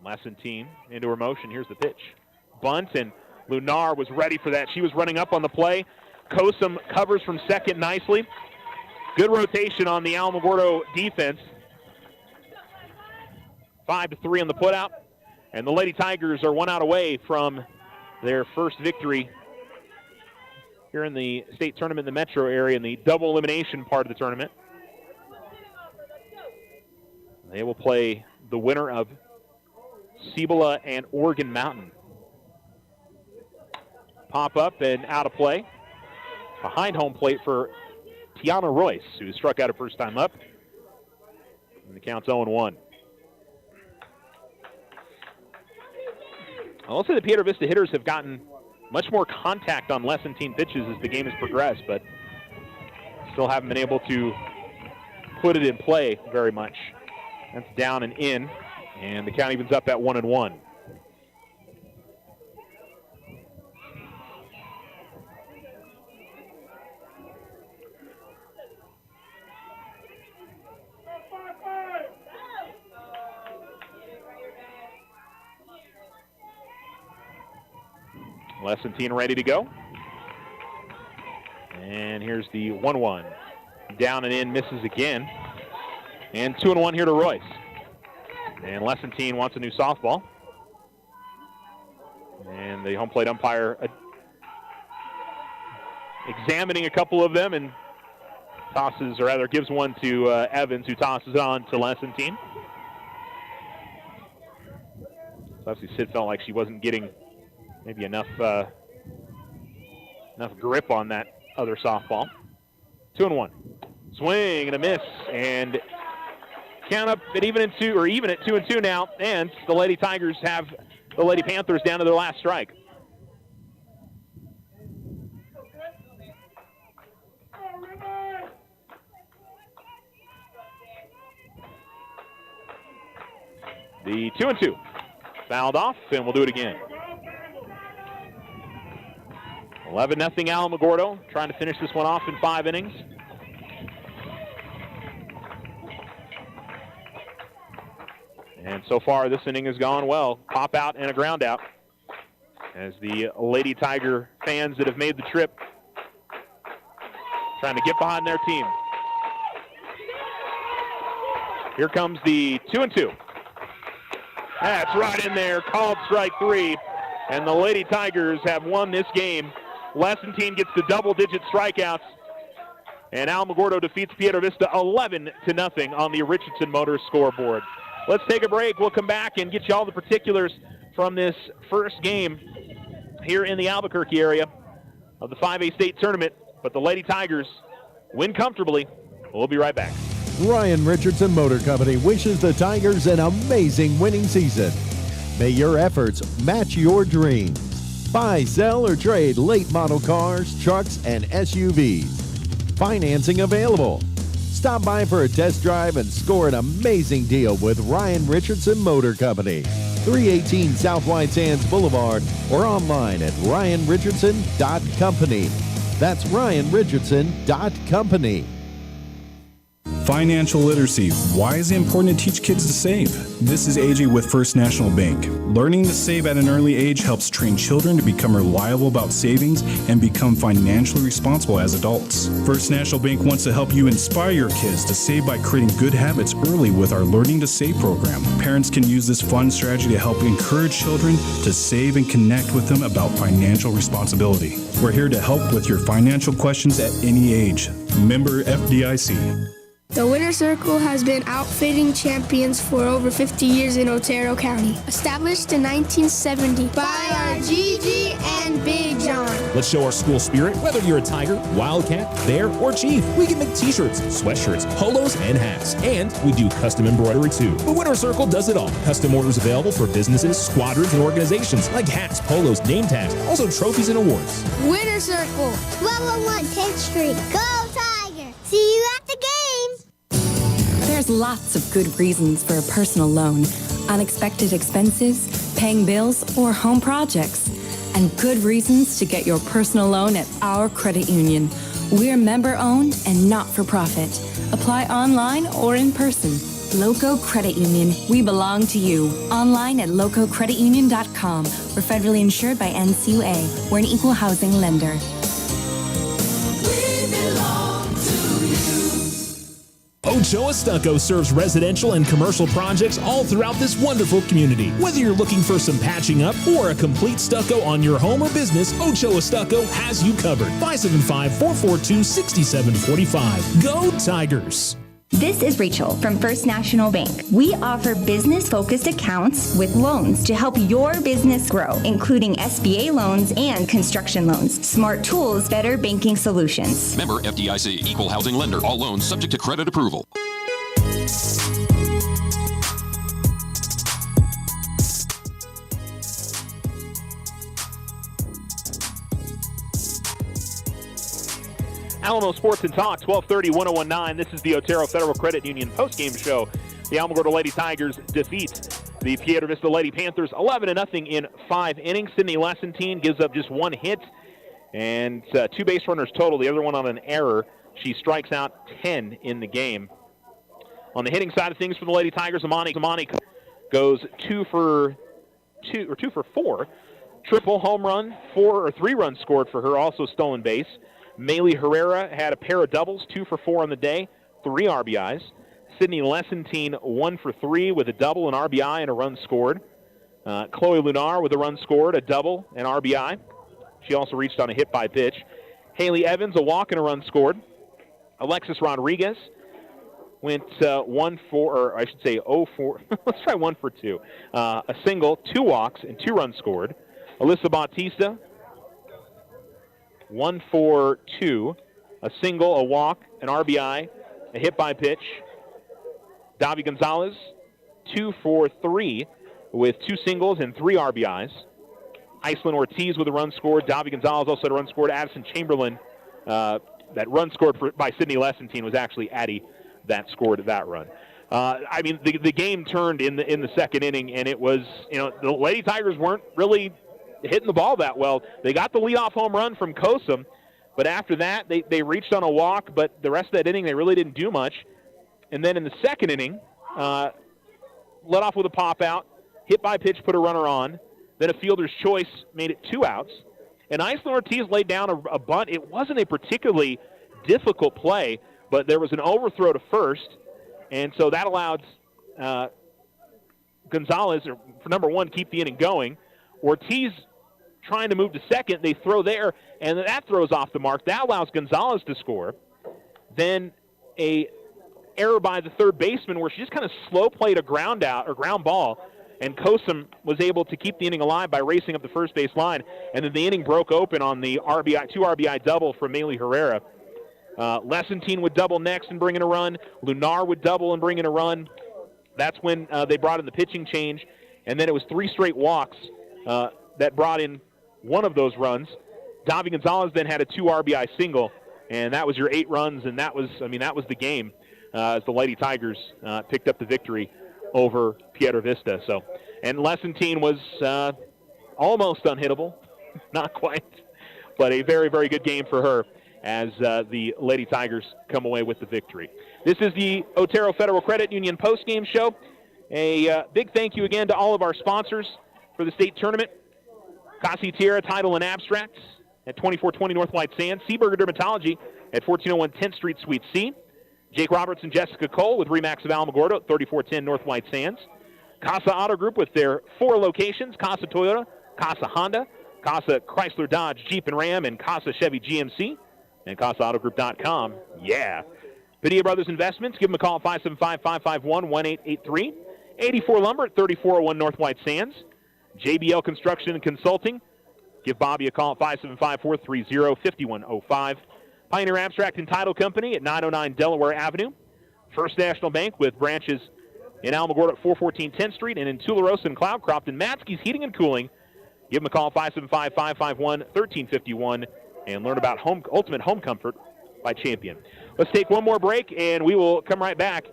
[SPEAKER 1] Lessentine into her motion. Here's the pitch. Bunt, and Lunar was ready for that. She was running up on the play. Kosum covers from second nicely. Good rotation on the Alamogordo defense. 5-3 on the putout. And the Lady Tigers are 1 out away from their first victory here in the state tournament in the metro area in the double elimination part of the tournament. They will play the winner of Cibola and Oregon Mountain. Pop up and out of play. Behind home plate for Tiana Royce, who struck out her first time up. And the count's 0-1. I'll say the Piedra Vista hitters have gotten much more contact on Lessentine pitches as the game has progressed, but still haven't been able to put it in play very much. That's down and in, and the count evens up at 1-1. Lessentine ready to go. And here's the 1-1. Down and in, misses again. And 2-1 here to Royce. And Lessentine wants a new softball. And the home plate umpire examining a couple of them and tosses, or rather gives one to Evans, who tosses it on to Lessentine. So obviously Sid felt like she wasn't getting maybe enough grip on that other softball. 2-1. Swing and a miss, and count up at even at 2-2 now, and the Lady Tigers have the Lady Panthers down to their last strike. The 2-2 fouled off, and we'll do it again. 11-0 Alamogordo, trying to finish this one off in 5 innings. And so far, this inning has gone well. Pop out and a ground out, as the Lady Tiger fans that have made the trip trying to get behind their team. Here comes the 2-2. That's right in there, called strike 3. And the Lady Tigers have won this game. Lessentine gets to double-digit strikeouts. And Alamogordo defeats Piedra Vista 11-0 on the Richardson Motors scoreboard. Let's take a break. We'll come back and get you all the particulars from this first game here in the Albuquerque area of the 5A state tournament. But the Lady Tigers win comfortably. We'll be right back.
[SPEAKER 3] Ryan Richardson Motor Company wishes the Tigers an amazing winning season. May your efforts match your dreams. Buy, sell, or trade late model cars, trucks, and SUVs. Financing available. Stop by for a test drive and score an amazing deal with Ryan Richardson Motor Company. 318 South White Sands Boulevard, or online at ryanrichardson.company. That's ryanrichardson.company.
[SPEAKER 4] Financial literacy. Why is it important to teach kids to save? This is AJ with First National Bank. Learning to save at an early age helps train children to become reliable about savings and become financially responsible as adults. First National Bank wants to help you inspire your kids to save by creating good habits early with our Learning to Save program. Parents can use this fun strategy to help encourage children to save and connect with them about financial responsibility. We're here to help with your financial questions at any age. Member FDIC.
[SPEAKER 5] The Winner's Circle has been outfitting champions for over 50 years in Otero County. Established in 1970 by our Gigi and Big John.
[SPEAKER 2] Let's show our school spirit. Whether you're a Tiger, Wildcat, Bear, or Chief, we can make t-shirts, sweatshirts, polos, and hats. And we do custom embroidery too. The Winner's Circle does it all. Custom orders available for businesses, squadrons, and organizations like hats, polos, name tags, also trophies and awards.
[SPEAKER 6] Winner's Circle, 1201 10th Street. Go Tiger! See you at the game!
[SPEAKER 9] There's lots of good reasons for a personal loan. Unexpected expenses, paying bills, or home projects. And good reasons to get your personal loan at our credit union. We're member-owned and not-for-profit. Apply online or in person. Loco Credit Union. We belong to you. Online at lococreditunion.com. We're federally insured by NCUA. We're an equal housing lender.
[SPEAKER 2] Ochoa Stucco serves residential and commercial projects all throughout this wonderful community. Whether you're looking for some patching up or a complete stucco on your home or business, Ochoa Stucco has you covered. 575-442-6745. Go Tigers!
[SPEAKER 10] This is Rachel from First National Bank. We offer business-focused accounts with loans to help your business grow, including SBA loans and construction loans. Smart tools, better banking solutions.
[SPEAKER 8] Member FDIC, equal housing lender. All loans subject to credit approval.
[SPEAKER 1] Alamo Sports and Talk, 1230, 1019. This is the Otero Federal Credit Union postgame show. The Alamogordo Lady Tigers defeat the Piedra Vista Lady Panthers 11-0 in 5 innings. Sydney Lessentine gives up just 1 hit and 2 base runners total, the other one on an error. She strikes out 10 in the game. On the hitting side of things for the Lady Tigers, Amani goes 2 for 4. triple home run, 3 runs scored for her, also stolen base. Maylee Herrera had a pair of doubles, 2 for 4 on the day, 3 RBIs. Sydney Lessentine 1 for 3 with a double, an RBI, and a run scored. Chloe Lunar with a run scored, a double, and RBI. She also reached on a hit by pitch. Haley Evans, a walk and a run scored. Alexis Rodriguez went 0 for. Let's try 1 for 2. A single, 2 walks, and 2 runs scored. Alyssa Bautista, 1 for 2. A single, a walk, an RBI, a hit by pitch. Davi Gonzalez, 2 for 3 with 2 singles and 3 RBIs. Iceland Ortiz with a run scored. Davi Gonzalez also had a run scored. Addison Chamberlain, that run scored by Sydney Lessentine was actually Addie that scored that run. The game turned in the second inning, and it was, the Lady Tigers weren't really hitting the ball that well. They got the leadoff home run from Kosum, but after that, they reached on a walk, but the rest of that inning, they really didn't do much. And then in the second inning, led off with a pop out, hit by pitch, put a runner on. Then a fielder's choice made it 2 outs. And Iceland Ortiz laid down a bunt. It wasn't a particularly difficult play, but there was an overthrow to first. And so that allowed Gonzalez, for number 1, keep the inning going. Ortiz trying to move to second. They throw there, and that throws off the mark. That allows Gonzalez to score. Then a error by the third baseman where she just kind of slow played a ground ball, and Kosum was able to keep the inning alive by racing up the first base line. And then the inning broke open on the 2 RBI double from Maylee Herrera. Lessentine would double next and bring in a run. Lunar would double and bring in a run. That's when they brought in the pitching change. And then it was 3 straight walks that brought in one of those runs. Davi Gonzalez then had a 2 RBI single, and that was your 8 runs, and that was the game. As the Lady Tigers picked up the victory over Piedra Vista. And Lessentine was almost unhittable, not quite, but a very, very good game for her as the Lady Tigers come away with the victory. This is the Otero Federal Credit Union postgame show. A big thank you again to all of our sponsors for the state tournament. Casa Tierra Title and Abstracts at 2420 North White Sands. Seaburger Dermatology at 1401 10th Street, Suite C. Jake Roberts and Jessica Cole with Remax of Alamogordo at 3410 North White Sands. Casa Auto Group with their 4 locations, Casa Toyota, Casa Honda, Casa Chrysler Dodge Jeep and Ram, and Casa Chevy GMC, and CasaAutoGroup.com. Yeah. Padilla Brothers Investments, give them a call at 575-551-1883. 84 Lumber at 3401 North White Sands. JBL Construction and Consulting, give Bobby a call at 575-430-5105. Pioneer Abstract and Title Company at 909 Delaware Avenue. First National Bank with branches in Alamogordo at 414 10th Street and in Tularosa and Cloudcroft. And Matzke's Heating and Cooling. Give them a call at 575-551-1351 and learn about Ultimate Home Comfort by Champion. Let's take one more break, and we will come right back.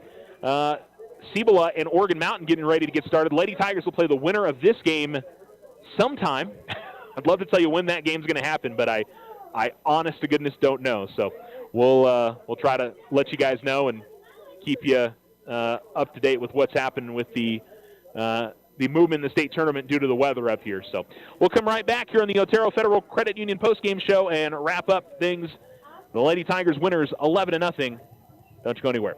[SPEAKER 1] Cibola and Oregon Mountain getting ready to get started. Lady Tigers will play the winner of this game sometime. I'd love to tell you when that game's going to happen, but I honest to goodness don't know. So we'll try to let you guys know and keep you up to date with what's happening with the movement in the state tournament due to the weather up here. So we'll come right back here on the Otero Federal Credit Union postgame show and wrap up things. The Lady Tigers winners 11-0. Don't you go anywhere.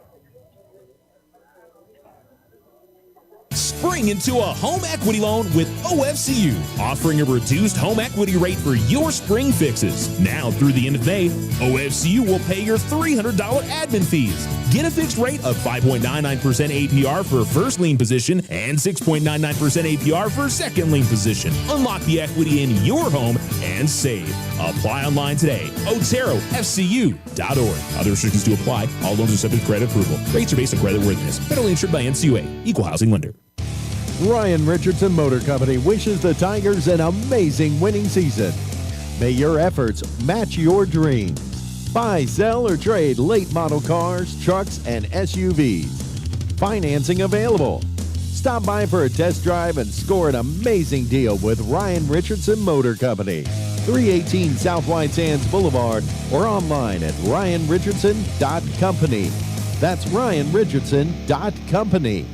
[SPEAKER 2] Spring into a home equity loan with OFCU, offering a reduced home equity rate for your spring fixes. Now through the end of May, OFCU will pay your $300 admin fees. Get a fixed rate of 5.99% APR for first lien position and 6.99% APR for second lien position. Unlock the equity in your home and save. Apply online today. OteroFCU.org. Other restrictions to apply. All loans are subject to credit approval. Rates are based on credit worthiness. Federally insured by NCUA. Equal housing lender.
[SPEAKER 3] Ryan Richardson Motor Company wishes the Tigers an amazing winning season. May your efforts match your dreams. Buy, sell, or trade late model cars, trucks, and SUVs. Financing available. Stop by for a test drive and score an amazing deal with Ryan Richardson Motor Company. 318 South White Sands Boulevard or online at ryanrichardson.company. That's ryanrichardson.company.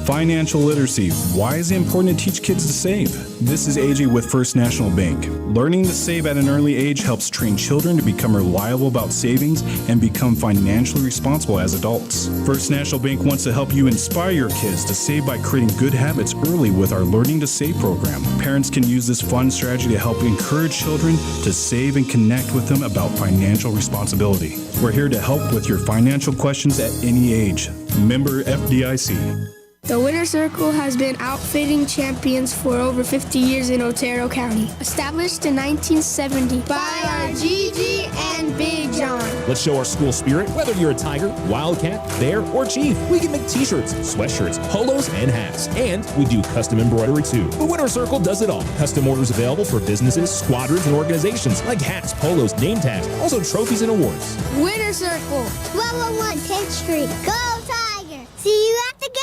[SPEAKER 4] Financial literacy. Why is it important to teach kids to save? This is AJ with First National Bank. Learning to save at an early age helps train children to become reliable about savings and become financially responsible as adults. First National Bank wants to help you inspire your kids to save by creating good habits early with our Learning to Save program. Parents can use this fun strategy to help encourage children to save and connect with them about financial responsibility. We're here to help with your financial questions at any age. Member FDIC.
[SPEAKER 5] The Winner Circle has been outfitting champions for over 50 years in Otero County. Established in 1970 by our Gigi and Big John.
[SPEAKER 2] Let's show our school spirit. Whether you're a Tiger, Wildcat, Bear, or Chief, we can make t-shirts, sweatshirts, polos, and hats. And we do custom embroidery too. The Winner Circle does it all. Custom orders available for businesses, squadrons, and organizations like hats, polos, name tags, also trophies and awards.
[SPEAKER 6] Winner Circle, 1201 10th Street. Go Tiger! See you at the game!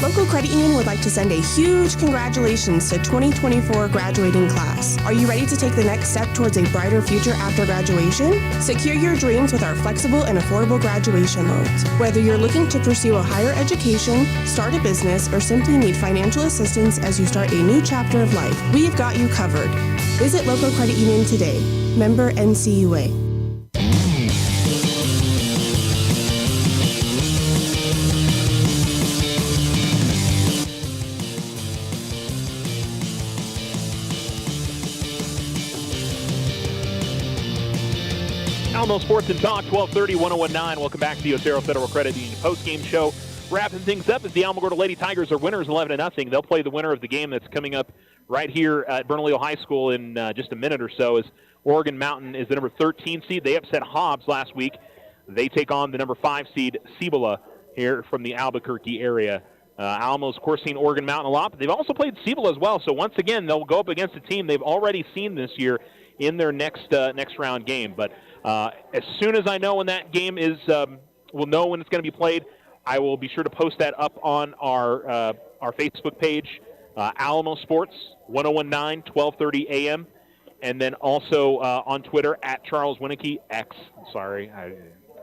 [SPEAKER 7] Local Credit Union would like to send a huge congratulations to 2024 graduating class. Are you ready to take the next step towards a brighter future after graduation? Secure your dreams with our flexible and affordable graduation loans. Whether you're looking to pursue a higher education, start a business, or simply need financial assistance as you start a new chapter of life, we've got you covered. Visit Local Credit Union today. Member NCUA.
[SPEAKER 1] Alamo Sports and Talk, 1230, 1019. Welcome back to the Otero Federal Credit Union postgame show. Wrapping things up as the Alamogordo Lady Tigers are winners 11-0. They'll play the winner of the game that's coming up right here at Bernalillo High School in just a minute or so, as Oregon Mountain is the number 13 seed. They upset Hobbs last week. They take on the number 5 seed Cibola here from the Albuquerque area. Alamo's, of course, seen Oregon Mountain a lot, but they've also played Cibola as well. So once again, they'll go up against a team they've already seen this year in their next round game. But as soon as I know when that game is, we'll know when it's going to be played. I will be sure to post that up on our Facebook page, Alamo Sports 1019, 1230 a.m. And then also on Twitter at Charles Winicky X. Sorry,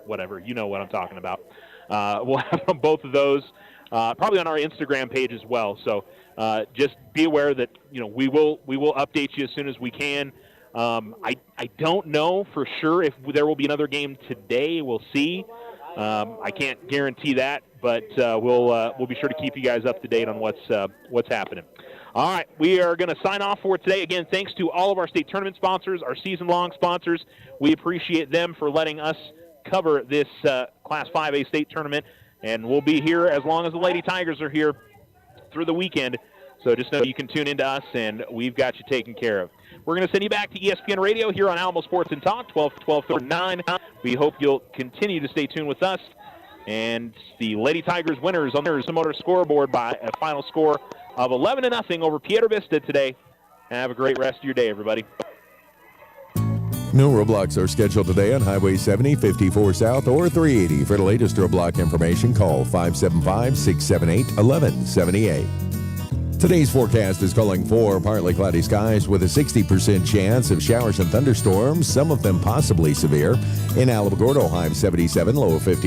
[SPEAKER 1] whatever. You know what I'm talking about. We'll have on both of those, probably on our Instagram page as well. So just be aware that we will update you as soon as we can. I don't know for sure if there will be another game today. We'll see. I can't guarantee that, but we'll be sure to keep you guys up to date on what's happening. All right, we are going to sign off for today. Again, thanks to all of our state tournament sponsors, our season-long sponsors. We appreciate them for letting us cover this Class 5A state tournament, and we'll be here as long as the Lady Tigers are here through the weekend. So just know you can tune into us, and we've got you taken care of. We're going to send you back to ESPN Radio here on Alamo Sports and Talk, 12:39. We hope you'll continue to stay tuned with us. And the Lady Tigers winners on their Motor scoreboard by a final score of 11-0 over Piedra Vista today. Have a great rest of your day, everybody.
[SPEAKER 3] No roadblocks are scheduled today on Highway 70, 54 South, or 380. For the latest roadblock information, call 575-678-1178. Today's forecast is calling for partly cloudy skies with a 60% chance of showers and thunderstorms, some of them possibly severe. In Alamogordo, high of 77, low of 50.